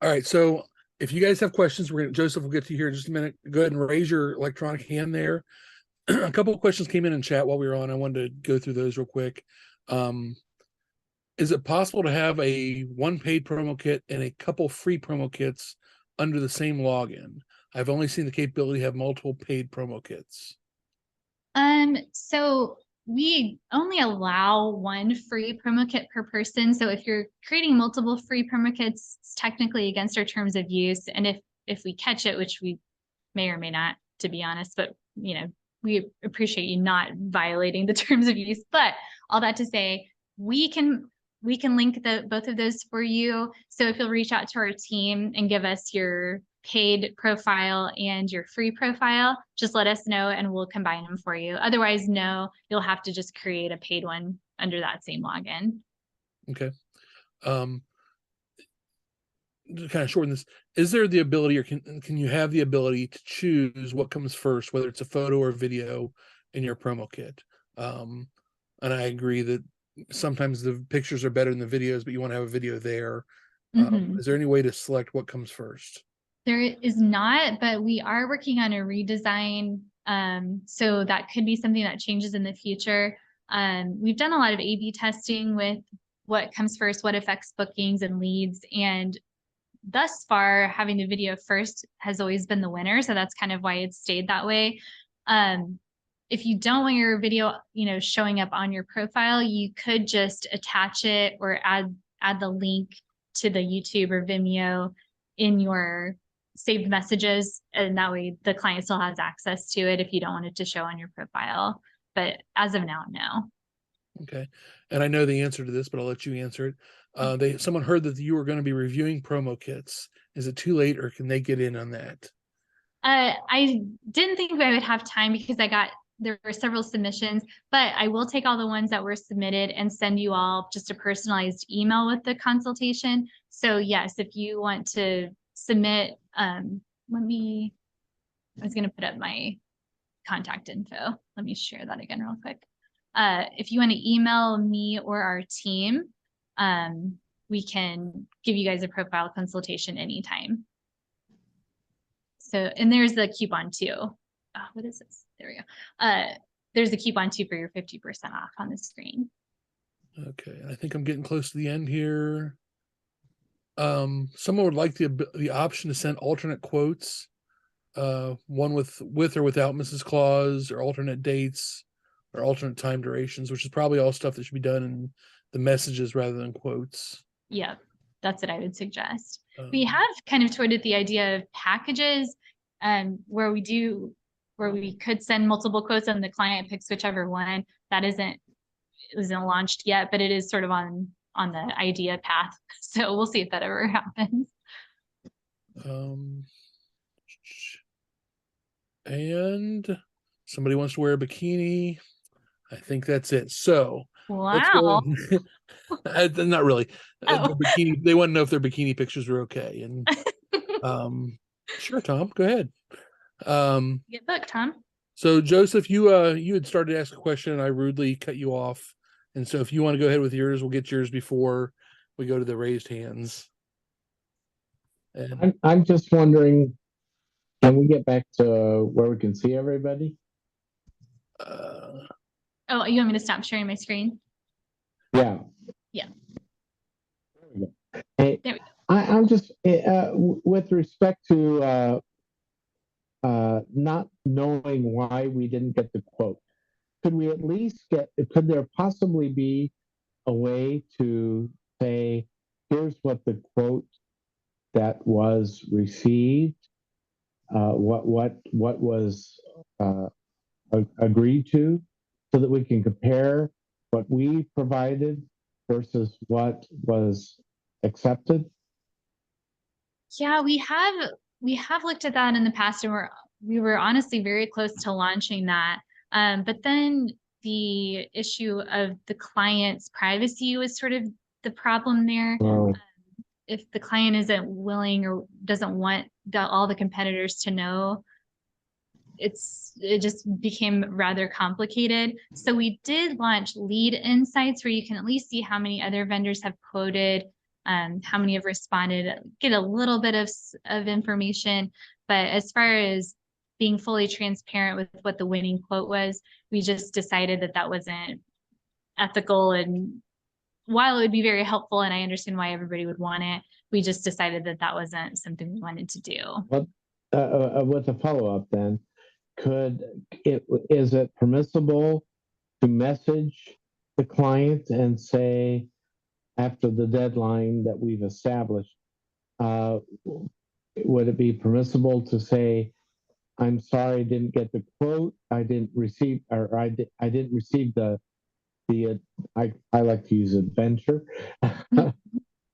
All right, so if you guys have questions, Joseph will get to you here in just a minute. Go ahead and raise your electronic hand there. A couple of questions came in chat while we were on. I wanted to go through those real quick. Is it possible to have one paid promo kit and a couple free promo kits under the same login? I've only seen the capability to have multiple paid promo kits. So we only allow one free promo kit per person. So if you're creating multiple free promo kits, it's technically against our terms of use. And if we catch it, which we may or may not, to be honest, but you know, we appreciate you not violating the terms of use. But all that to say, we can link both of those for you. So if you'll reach out to our team and give us your paid profile and your free profile, just let us know and we'll combine them for you. Otherwise, no, you'll have to just create a paid one under that same login. Okay. To kind of shorten this, is there the ability, or can you have the ability to choose what comes first, whether it's a photo or video in your promo kit? And I agree that sometimes the pictures are better than the videos, but you want to have a video there. Is there any way to select what comes first? There is not, but we are working on a redesign. So that could be something that changes in the future. We've done a lot of A/B testing with what comes first, what affects bookings and leads. And thus far, having the video first has always been the winner. So that's kind of why it's stayed that way. If you don't want your video, showing up on your profile, you could just attach it or add the link to the YouTube or Vimeo in your saved messages. And that way the client still has access to it if you don't want it to show on your profile. But as of now, no. Okay. And I know the answer to this, but I'll let you answer it. Someone heard that you were going to be reviewing promo kits. Is it too late or can they get in on that? I didn't think I would have time because there were several submissions, but I will take all the ones that were submitted and send you all just a personalized email with the consultation. So yes, if you want to submit, I was going to put up my contact info. Let me share that again real quick. If you want to email me or our team, we can give you guys a profile consultation anytime. So, and there's the coupon too. Oh, what is this? There we go. There's the coupon too for your 50% off on the screen. Okay. I think I'm getting close to the end here. Someone would like the option to send alternate quotes, one with or without Mrs. Claus, or alternate dates, or alternate time durations, which is probably all stuff that should be done in the messages rather than quotes. Yeah, that's what I would suggest. We have kind of toyed with the idea of packages, where we could send multiple quotes and the client picks whichever one. That isn't launched yet, but it is sort of on the idea path. So we'll see if that ever happens. And somebody wants to wear a bikini. I think that's it. So let's go. Wow. Not really. Oh. Bikini, they want to know if their bikini pictures are okay. And sure, Tom, go ahead. Get booked, Tom. So Joseph, you had started to ask a question and I rudely cut you off. And so if you want to go ahead with yours, we'll get yours before we go to the raised hands. And I'm just wondering, can we get back to where we can see everybody? Oh, you want me to stop sharing my screen? Yeah. Yeah. There we go. Hey, There we go. I'm just with respect to not knowing why we didn't get the quote. Could we at least could there possibly be a way to say, here's what the quote that was received, what was agreed to, so that we can compare what we provided versus what was accepted? Yeah, we have looked at that in the past, and we were honestly very close to launching that. But then the issue of the client's privacy was sort of the problem there. If the client isn't willing or doesn't want all the competitors to know, it just became rather complicated. So we did launch lead insights where you can at least see how many other vendors have quoted, how many have responded, get a little bit of information. But as far as being fully transparent with what the winning quote was, we just decided that wasn't ethical. And while it would be very helpful, and I understand why everybody would want it, we just decided that wasn't something we wanted to do. Well, with a follow-up then, is it permissible to message the client and say, after the deadline that we've established, would it be permissible to say, I'm sorry I didn't get the quote, I didn't receive, or I didn't receive the I like to use adventure.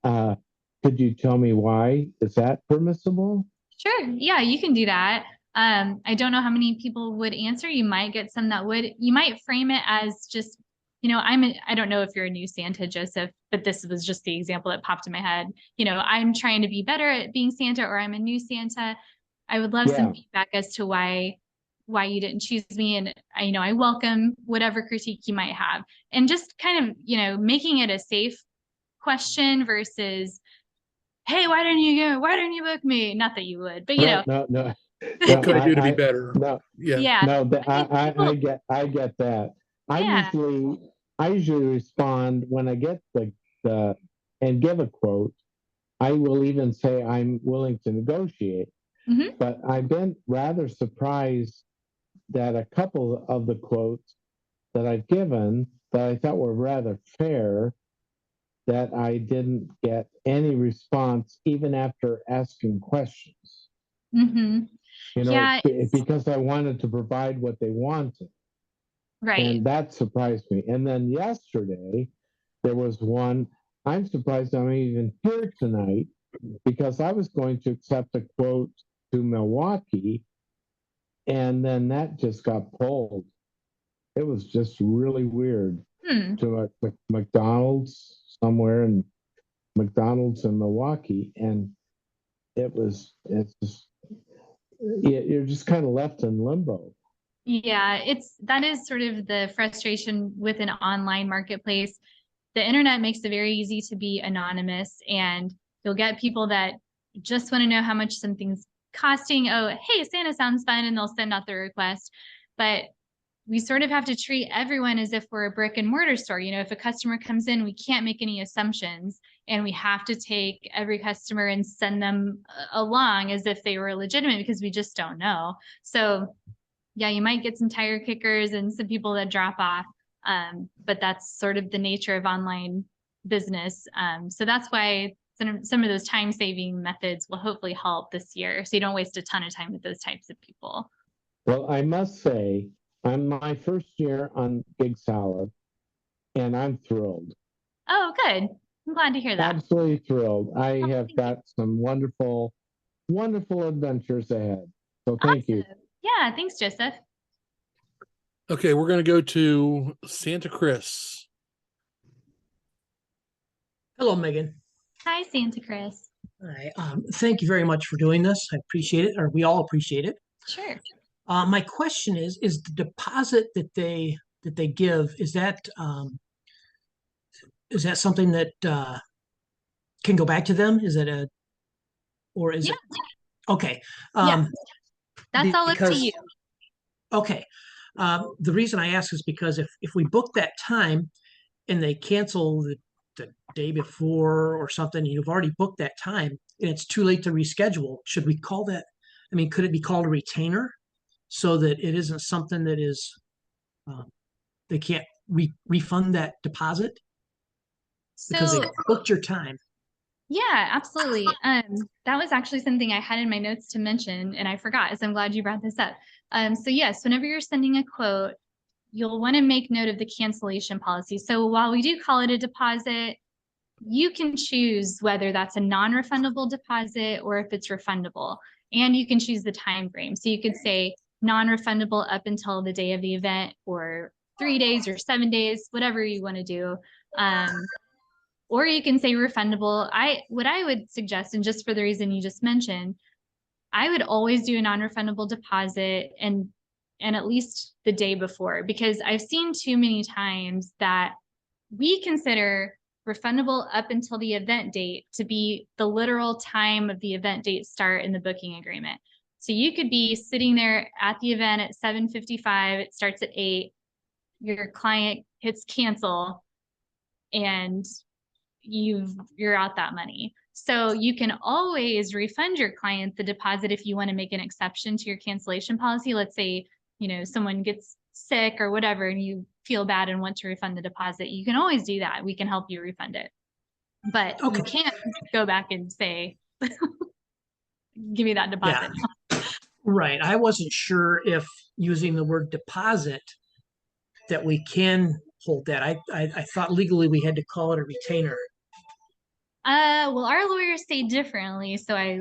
Could you tell me why? Is that permissible? Sure. Yeah, you can do that. I don't know how many people would answer. You might get some that would. You might frame it as just, I don't know if you're a new Santa, Joseph, but this was just the example that popped in my head. I'm trying to be better at being Santa, or I'm a new Santa. I would love some feedback as to why you didn't choose me. And I welcome whatever critique you might have, and just kind of, making it a safe question versus, hey, why didn't you book me? Not that you would, but No. What can I do to be better? No, yeah. no, I get that. Yeah. I usually respond when I get the and give a quote. I will even say I'm willing to negotiate. Mm-hmm. But I've been rather surprised that a couple of the quotes that I've given that I thought were rather fair, that I didn't get any response even after asking questions. Mm-hmm. Because I wanted to provide what they wanted. Right. And that surprised me. And then yesterday, there was one. I'm surprised I'm even here tonight because I was going to accept a quote to Milwaukee, and then that just got pulled. It was just really weird. To a McDonald's somewhere in McDonald's in Milwaukee, and it's just, you're just kind of left in limbo. Yeah, that is sort of the frustration with an online marketplace. The internet makes it very easy to be anonymous, and you'll get people that just want to know how much something's costing. Oh, hey, Santa sounds fun, and they'll send out the request. But we sort of have to treat everyone as if we're a brick and mortar store. You know, if a customer comes in, we can't make any assumptions, and we have to take every customer and send them along as if they were legitimate, because we just don't know. So yeah, you might get some tire kickers and some people that drop off. But that's sort of the nature of online business. So that's why some of those time-saving methods will hopefully help this year, so you don't waste a ton of time with those types of people. Well, I must say, I'm my first year on Gig Salad, and I'm thrilled. Oh, good. I'm glad to hear that. Absolutely thrilled. I Oh, have thank got some wonderful, wonderful adventures ahead. So thank you. Awesome. Yeah, thanks, Joseph. Okay, we're going to go to Santa Chris. Hello, Megan. Hi, Santa Chris. Hi. Thank you very much for doing this. I appreciate it, or we all appreciate it. Sure. My question is the deposit that they give, is that something that can go back to them? Is it Yeah. it? Okay. Yeah. That's all up to because- you. Okay. The reason I ask is because if we book that time and they cancel the day before or something, you've already booked that time and it's too late to reschedule, should we call that? I mean, could it be called a retainer so that it isn't something that is, they can't refund that deposit because So they booked your time? yeah, absolutely. That was actually something I had in my notes to mention, and I forgot, so I'm glad you brought this up. So yes, whenever you're sending a quote, you'll want to make note of the cancellation policy. So while we do call it a deposit, you can choose whether that's a non-refundable deposit or if it's refundable, and you can choose the time frame. So you could say non-refundable up until the day of the event, or 3 days or 7 days, whatever you want to do. Or you can say refundable. What I would suggest, and just for the reason you just mentioned, I would always do a non-refundable deposit and at least the day before, because I've seen too many times that we consider refundable up until the event date to be the literal time of the event date start in the booking agreement. So you could be sitting there at the event at 7:55, it starts at 8, your client hits cancel, and you're out that money. So you can always refund your client the deposit if you want to make an exception to your cancellation policy. Let's say, you know, someone gets sick or whatever, and you feel bad and want to refund the deposit. You can always do that. We can help you refund it. But Okay. you can't go back and say, give me that deposit. Yeah. Right. I wasn't sure if using the word deposit that we can hold that. I thought legally we had to call it a retainer. Well, our lawyers say differently, so I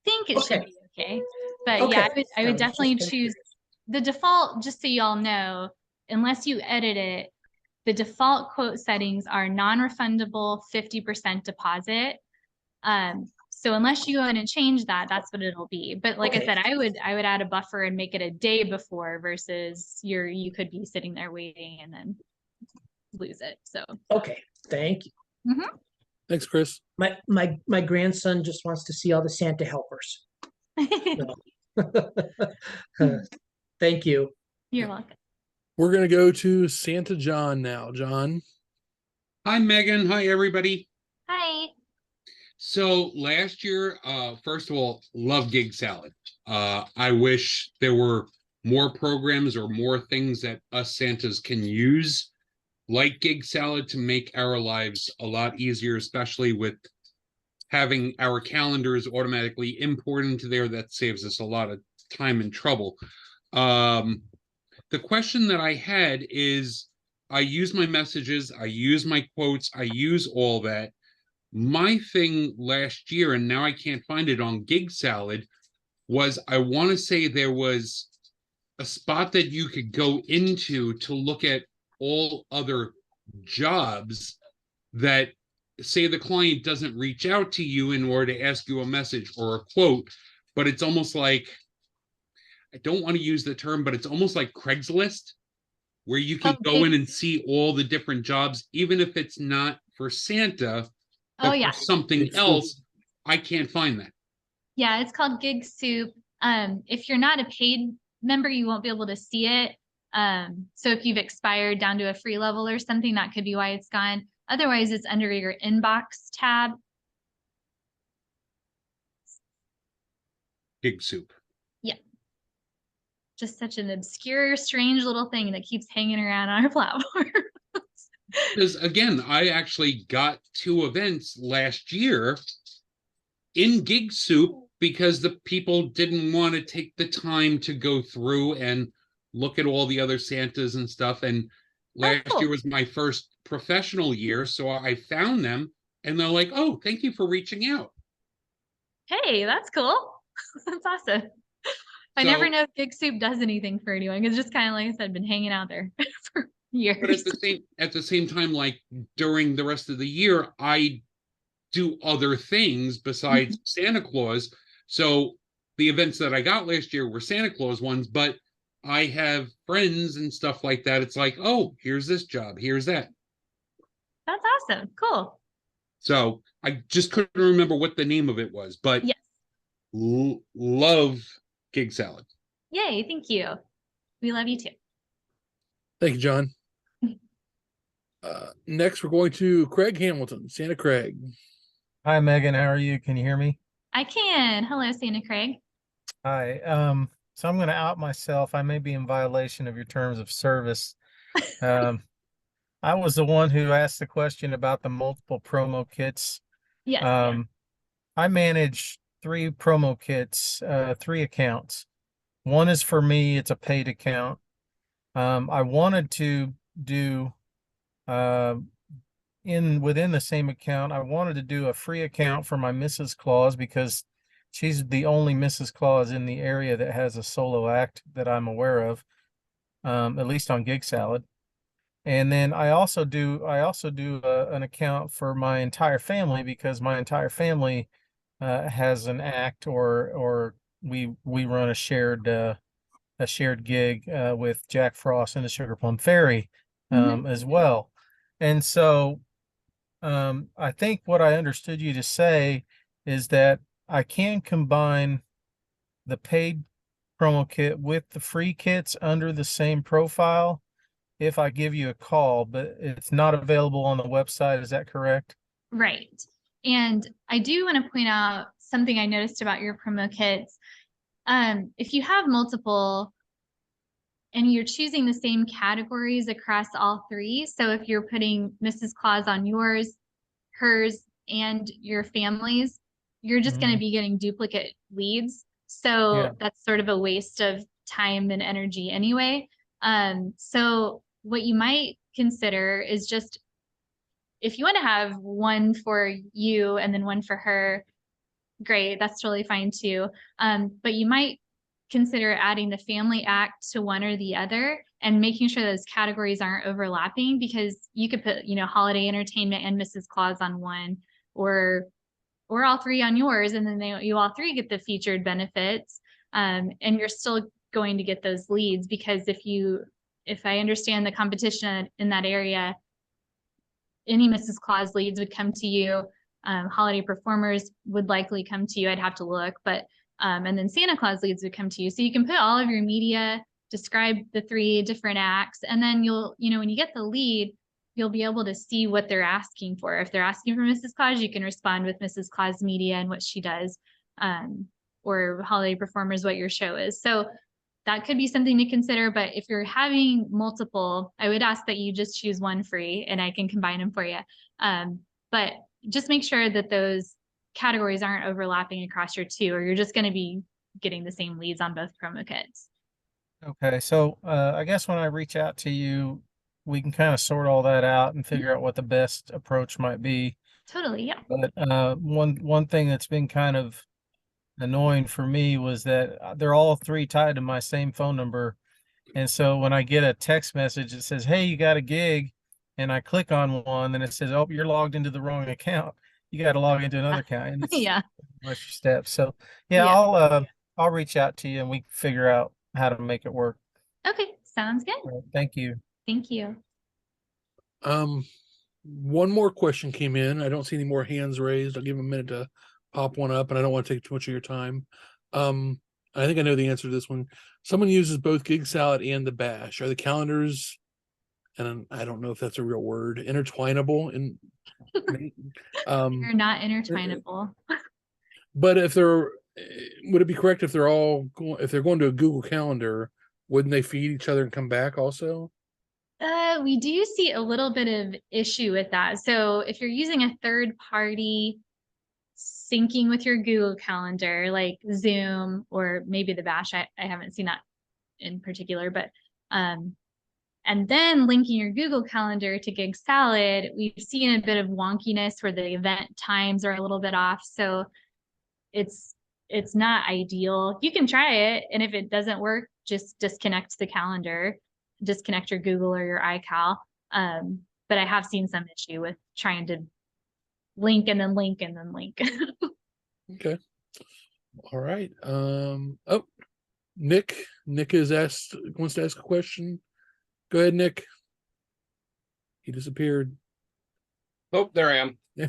think it should Okay. be okay. But Okay. yeah, I would was just definitely kinda choose the default, just so y'all know, unless you edit it, the default quote settings are non-refundable 50% deposit. So unless you go in and change that, that's what it'll be. But like I Okay. said, I would add a buffer and make it a day before versus you could be sitting there waiting and then lose it. So Okay. Thank you. Thanks, Chris. My grandson just wants to see all the Santa helpers. Thank you. You're welcome. We're going to go to Santa John now. John. Hi, Megan. Hi, everybody. Hi. So last year, first of all, love Gig Salad. I wish there were more programs or more things that us Santas can use, like Gig Salad, to make our lives a lot easier, especially with having our calendars automatically import into there. That saves us a lot of time and trouble. the question that I had is, I use my messages, I use my quotes, I use all that. My thing last year, and now I can't find it on Gig Salad, was I want to say there was a spot that you could go into to look at all other jobs that, say the client doesn't reach out to you in order to ask you a message or a quote, but it's almost like, I don't want to use the term, but it's almost like Craigslist, where you can go in and see all the different jobs, even if it's not for Santa, Oh, but yeah. for something It's- else. I can't find that. Yeah, it's called Gig Soup. If you're not a paid member, you won't be able to see it. So if you've expired down to a free level or something, that could be why it's gone. Otherwise, it's under your inbox tab. Gig Soup. Just such an obscure, strange little thing that keeps hanging around on our platform. Because again, I actually got 2 events last year in Gig Soup because the people didn't want to take the time to go through and look at all the other Santas and stuff. And last cool. year was my first professional year, so I found them and they're like, "Oh, thank you for reaching out." Hey, that's cool. That's awesome. I So- never know if Gig Soup does anything for anyone. It's just kind of, like I said, been hanging out there for years. But at the same time, like during the rest of the year, I do other things besides Santa Claus. So the events that I got last year were Santa Claus ones, but I have friends and stuff like that. It's like, oh, here's this job, here's that. That's awesome. Cool. So I just couldn't remember what the name of it was, but Yes. love Gig Salad. Yay. Thank you. We love you too. Thank you, John. Next, we're going to Craig Hamilton, Santa Craig. Hi, Megan. How are you? Can you hear me? I can. Hello, Santa Craig. Hi. So I'm going to out myself. I may be in violation of your terms of service. I was the one who asked the question about the multiple promo kits. Yes. I manage 3 promo kits, 3 accounts. One is for me, it's a paid account. I wanted to do within the same account, I wanted to do a free account for my Mrs. Claus because she's the only Mrs. Claus in the area that has a solo act that I'm aware of, at least on Gig Salad. And then I also do an account for my entire family because my entire family has an act or we run a shared gig with Jack Frost and the Sugar Plum Fairy as well. And so I think what I understood you to say is that I can combine the paid promo kit with the free kits under the same profile if I give you a call, but it's not available on the website. Is that correct? Right. And I do want to point out something I noticed about your promo kits. If you have multiple and you're choosing the same categories across all 3, so if you're putting Mrs. Claus on yours, hers, and your family's, you're just going to be getting duplicate leads. So that's sort of a waste of time and energy anyway. So what you might consider is just, if you want to have one for you and then one for her, great, that's totally fine too. But you might consider adding the family act to one or the other and making sure those categories aren't overlapping, because you could put, holiday entertainment and Mrs. Claus on one, or all 3 on yours, and then you all 3 get the featured benefits, and you're still going to get those leads, because if I understand the competition in that area, any Mrs. Claus leads would come to you. Holiday performers would likely come to you. I'd have to look, but and then Santa Claus leads would come to you. So you can put all of your media, describe the 3 different acts, and then you'll, when you get the lead, you'll be able to see what they're asking for. If they're asking for Mrs. Claus, you can respond with Mrs. Claus media and what she does, or holiday performers, what your show is. So that could be something to consider. But if you're having multiple, I would ask that you just choose one free and I can combine them for you. But just make sure that those categories aren't overlapping across your 2, or you're just going to be getting the same leads on both promo kits. Okay, so I guess when I reach out to you, we can kind of sort all that out and figure out what the best approach might be. Totally, yeah. But one thing that's been kind of annoying for me was that they're all three tied to my same phone number. And so when I get a text message that says, "Hey, you got a gig," and I click on one, then it says, "Oh, you're logged into the wrong account. You got to log into another account." And it's Yeah. much steps. So yeah, Yeah. I'll reach out to you and we can figure out how to make it work. Okay, sounds good. All right, thank you. Thank you. One more question came in. I don't see any more hands raised. I'll give them a minute to pop one up, and I don't want to take too much of your time. I think I know the answer to this one. Someone uses both Gig Salad and the Bash. Are the calendars, and I don't know if that's a real word, intertwinable? And They're not intertwinable. but if they're, would it be correct if they're all if they're going to a Google Calendar, wouldn't they feed each other and come back also? We do see a little bit of issue with that. So if you're using a third party syncing with your Google Calendar, like Zoom or maybe the Bash, I haven't seen that in particular, but and then linking your Google Calendar to Gig Salad, we've seen a bit of wonkiness where the event times are a little bit off. So it's not ideal. You can try it, and if it doesn't work, just disconnect the calendar, disconnect your Google or your iCal. But I have seen some issue with trying to link and then link and then link. Okay. All right. Oh, Nick has wants to ask a question. Go ahead, Nick. He disappeared. Oh, there I am. Yeah.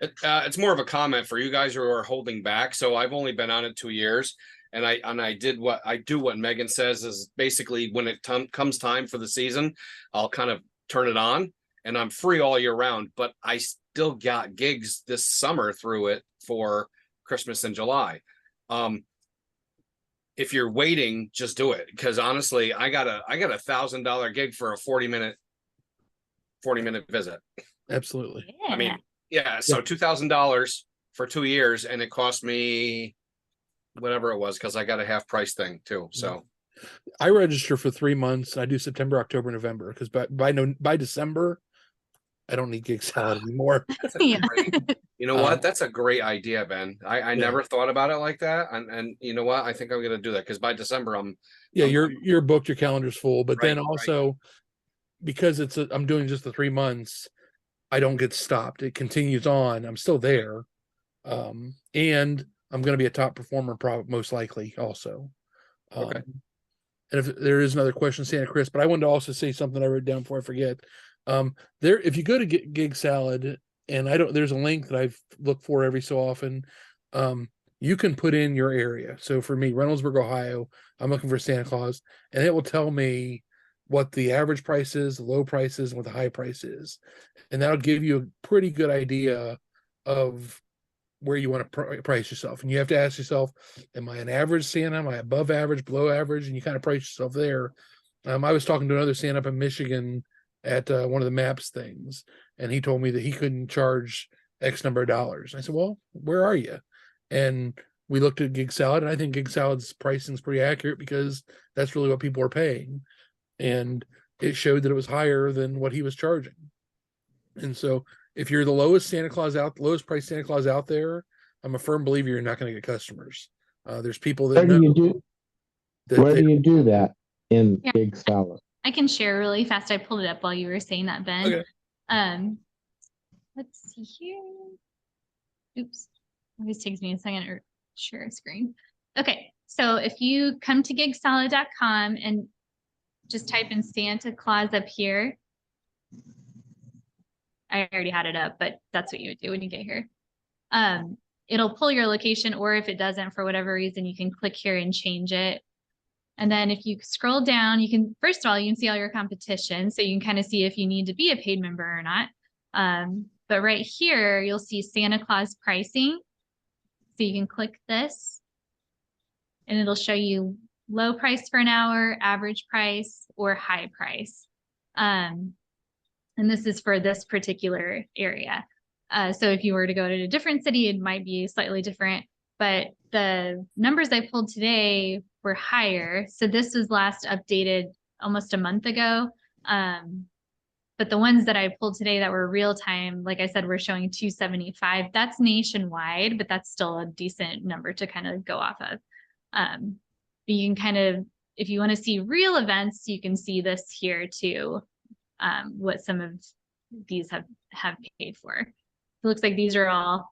It's more of a comment for you guys who are holding back. So I've only been on it 2 years, and I do what Megan says is basically when it comes time for the season, I'll kind of turn it on, and I'm free all year round. But I still got gigs this summer through it for Christmas and July. If you're waiting, just do it, because honestly, I got a $1,000 gig for a 40-minute visit. Absolutely. Yeah. I mean, yeah. So $2,000 for 2 years, and it cost me whatever it was because I got a half price thing too. So I register for 3 months. I do September, October, November because by December, I don't need Gig Salad anymore. Yeah. you know what? That's a great idea, Ben. I never thought about it like that. And you know what? I think I'm gonna do that because by December you're booked, your calendar's full, but then Right, also because I'm doing just the 3 months, I don't get stopped. It continues on. I'm still there. And I'm going to be a top performer most likely also. Okay. And if there is another question, Santa Chris, but I wanted to also say something I wrote down before I forget. If you go to Gig Salad, and there's a link that I've looked for every so often. You can put in your area. So for me, Reynoldsburg, Ohio, I'm looking for Santa Claus, and it will tell me what the average price is, the low price is, and what the high price is. And that'll give you a pretty good idea of where you want to price yourself. And you have to ask yourself, am I an average Santa? Am I above average, below average? And you kind of price yourself there. I was talking to another Santa up in Michigan at one of the MAPS things, and he told me that he couldn't charge X number of dollars. I said, well, where are you? And we looked at Gig Salad, and I think Gig Salad's pricing is pretty accurate because that's really what people are paying. And it showed that it was higher than what he was charging. And so if you're the lowest price Santa Claus out there, I'm a firm believer you're not going to get customers. There's people that Where do you do that in Gig Salad? I can share really fast. I pulled it up while you were saying that, Ben. Okay. Let's see here. Oops. Always takes me a second to share a screen. Okay. So if you come to gigsalad.com and just type in Santa Claus up here. I already had it up, but that's what you would do when you get here. It'll pull your location, or if it doesn't, for whatever reason, you can click here and change it. And then if you scroll down, first of all, you can see all your competition. So you can kind of see if you need to be a paid member or not. But right here, you'll see Santa Claus pricing. So you can click this and it'll show you low price for an hour, average price, or high price. And this is for this particular area. So if you were to go to a different city, it might be slightly different. But the numbers I pulled today were higher. So this was last updated almost a month ago. But the ones that I pulled today that were real time, like I said, we're showing 275. That's nationwide, but that's still a decent number to kind of go off of. But you can kind of, if you want to see real events, you can see this here too, what some of these have paid for. It looks like these are all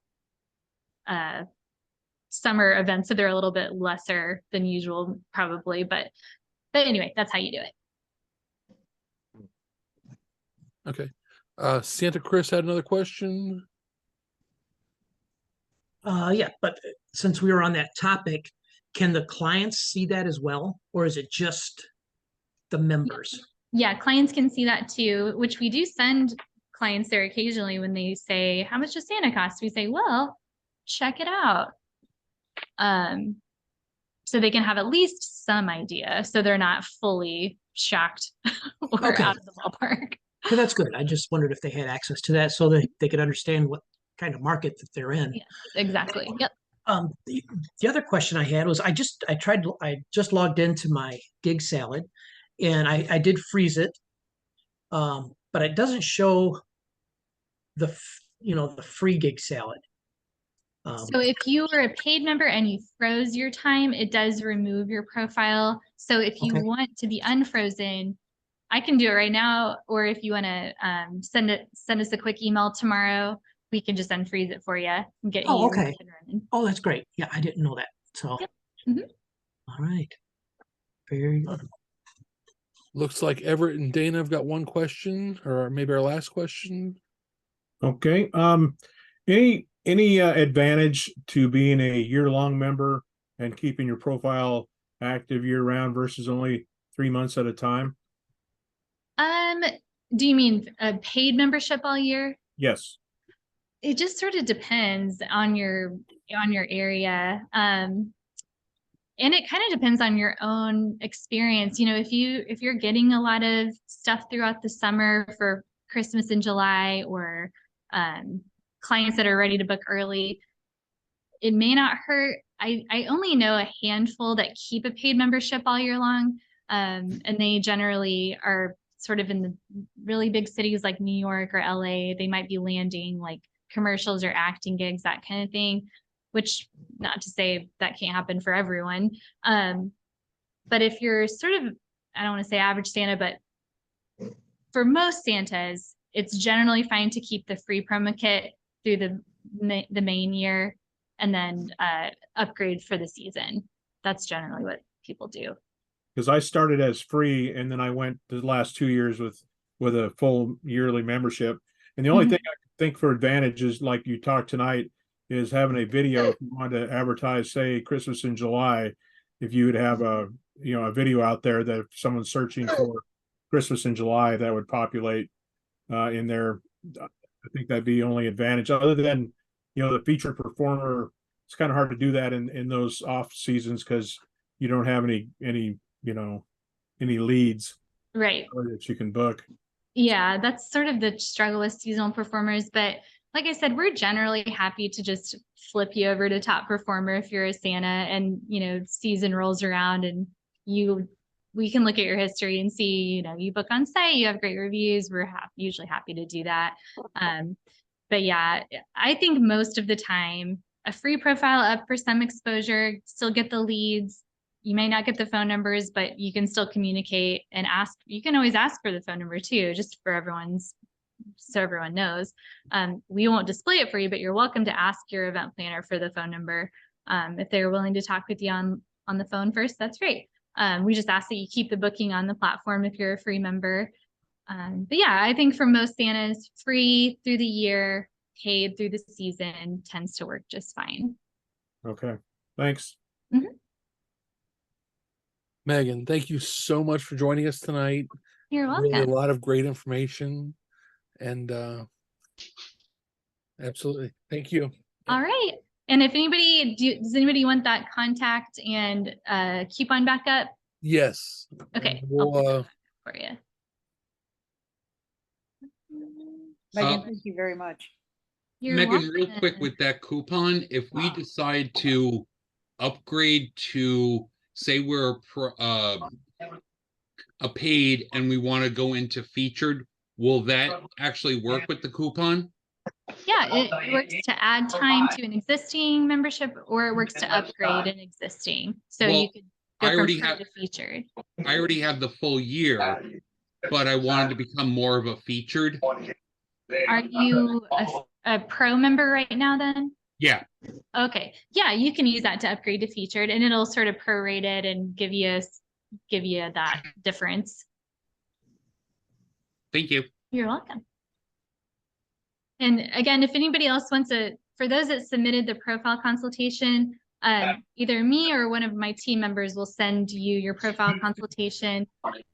summer events, so they're a little bit lesser than usual probably, but anyway, that's how you do it. Okay. Santa Chris had another question. Yeah, but since we were on that topic, can the clients see that as well, or is it just the members? Yeah, clients can see that too, which we do send clients there occasionally when they say, how much does Santa cost? We say, well, check it out. So they can have at least some idea, so they're not fully shocked or Okay. out of the ballpark. So that's good. I just wondered if they had access to that so that they could understand what kind of market that they're in. Yeah, exactly. Yep. The other question I had was I just logged into my Gig Salad and I did freeze it. But it doesn't show the free Gig Salad. So if you were a paid member and you froze your time, it does remove your profile. So if you Okay. want to be unfrozen, I can do it right now. Or if you want to send us a quick email tomorrow, we can just unfreeze it for you and get you okay. up and running. Oh, that's great. Yeah, I didn't know that. So, Yep. Mhm. All right. Very good. Looks like Everett and Dana have got one question, or maybe our last question. Okay. Any advantage to being a year-long member and keeping your profile active year-round versus only 3 months at a time? Do you mean a paid membership all year? Yes. It just sort of depends on your area. And it kind of depends on your own experience. You know, if you're getting a lot of stuff throughout the summer for Christmas in July, or clients that are ready to book early, it may not hurt. I only know a handful that keep a paid membership all year long. And they generally are sort of in the really big cities like New York or LA. They might be landing like commercials or acting gigs, that kind of thing, which, not to say that can't happen for everyone. But if you're sort of, I don't want to say average Santa, but for most Santas, it's generally fine to keep the free promo kit through the main year and then upgrade for the season. That's generally what people do. Because I started as free and then I went the last 2 years with a full yearly membership. And the only thing I could think for advantage is, like you talked tonight, is having a video. If you wanted to advertise, say, Christmas in July, if you would have a video out there that if someone's searching for Christmas in July, that would populate in there. I think that'd be the only advantage, other than the featured performer. It's kind of hard to do that in those off seasons because you don't have any leads, right, that you can book. Yeah, that's sort of the struggle with seasonal performers. But like I said, we're generally happy to just flip you over to top performer if you're a Santa and, season rolls around and we can look at your history and see, you book on site, you have great reviews. We're usually happy to do that. But yeah, I think most of the time, a free profile up for some exposure, still get the leads. You may not get the phone numbers, but you can still communicate and ask. You can always ask for the phone number too, just for so everyone knows. We won't display it for you, but you're welcome to ask your event planner for the phone number. If they're willing to talk with you on the phone first, that's great. We just ask that you keep the booking on the platform if you're a free member. But yeah, I think for most Santas, free through the year, paid through the season tends to work just fine. Okay, thanks. Mm-hmm. Megan, thank you so much for joining us tonight. You're welcome. Really a lot of great information, and absolutely, thank you. All right. And if does anybody want that contact and coupon backup? Yes. Okay, We'll, I'll put that for you. Megan, thank you very much. You're Megan, real welcome. quick with that coupon, if we decide to upgrade to say we're a paid and we want to go into featured, will that actually work with the coupon? Yeah, it works to add time to an existing membership, or it works to upgrade an existing. So Well, you could I go from already pro have- to featured. I already have the full year, but I wanted to become more of a featured. Are you a pro member right now then? Yeah, Okay, yeah, you can use that to upgrade to featured, and it'll sort of prorate it and give you that difference. thank you. You're welcome. And again, if anybody else wants for those that submitted the profile consultation, either me or one of my team members will send you your profile consultation.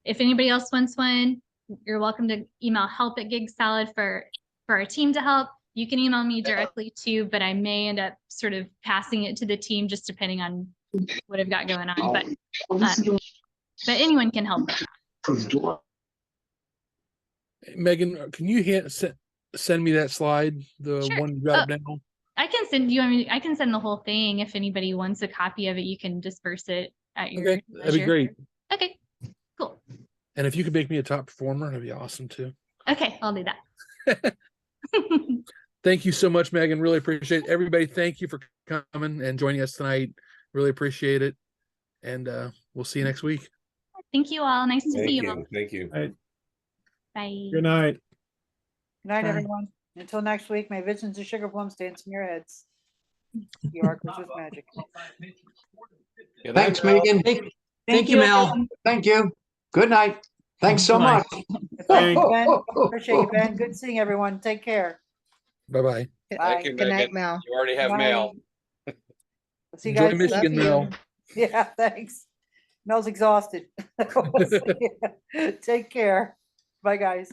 If anybody else wants one, you're welcome to email help@gigsalad for our team to help. You can email me directly too, but I may end up sort of passing it to the team just depending on what I've got going on. But anyone can help with that. Megan, can you send me that slide, the Sure. one you got up now? I can send you, I can send the whole thing. If anybody wants a copy of it, you can disperse it at your Okay, that'd be leisure. great. Okay, cool. And if you could make me a top performer, that'd be awesome too. Okay, I'll do that. Thank you so much, Megan. Really appreciate it. Everybody, thank you for coming and joining us tonight. Really appreciate it. And we'll see you next week. Thank you all. Nice to see you all. Thank you. Bye. Good night. Good night, Bye. everyone. Until next week, may visions of sugar plums dance in your heads. You are Christmas magic. Good Thanks, night, Mel. Megan. Thank you, Mel. everyone. Thank you. Good night. Thanks so Bye. much. Thank- Ben, appreciate you, Ben. Good seeing everyone. Take care. Bye-bye. Thank you, Good night, Megan. Mel. You already have Bye. mail. See you Enjoy guys. Michigan, you. Mel. Yeah, thanks. Mel's exhausted. We'll see you. Take care. Bye, guys.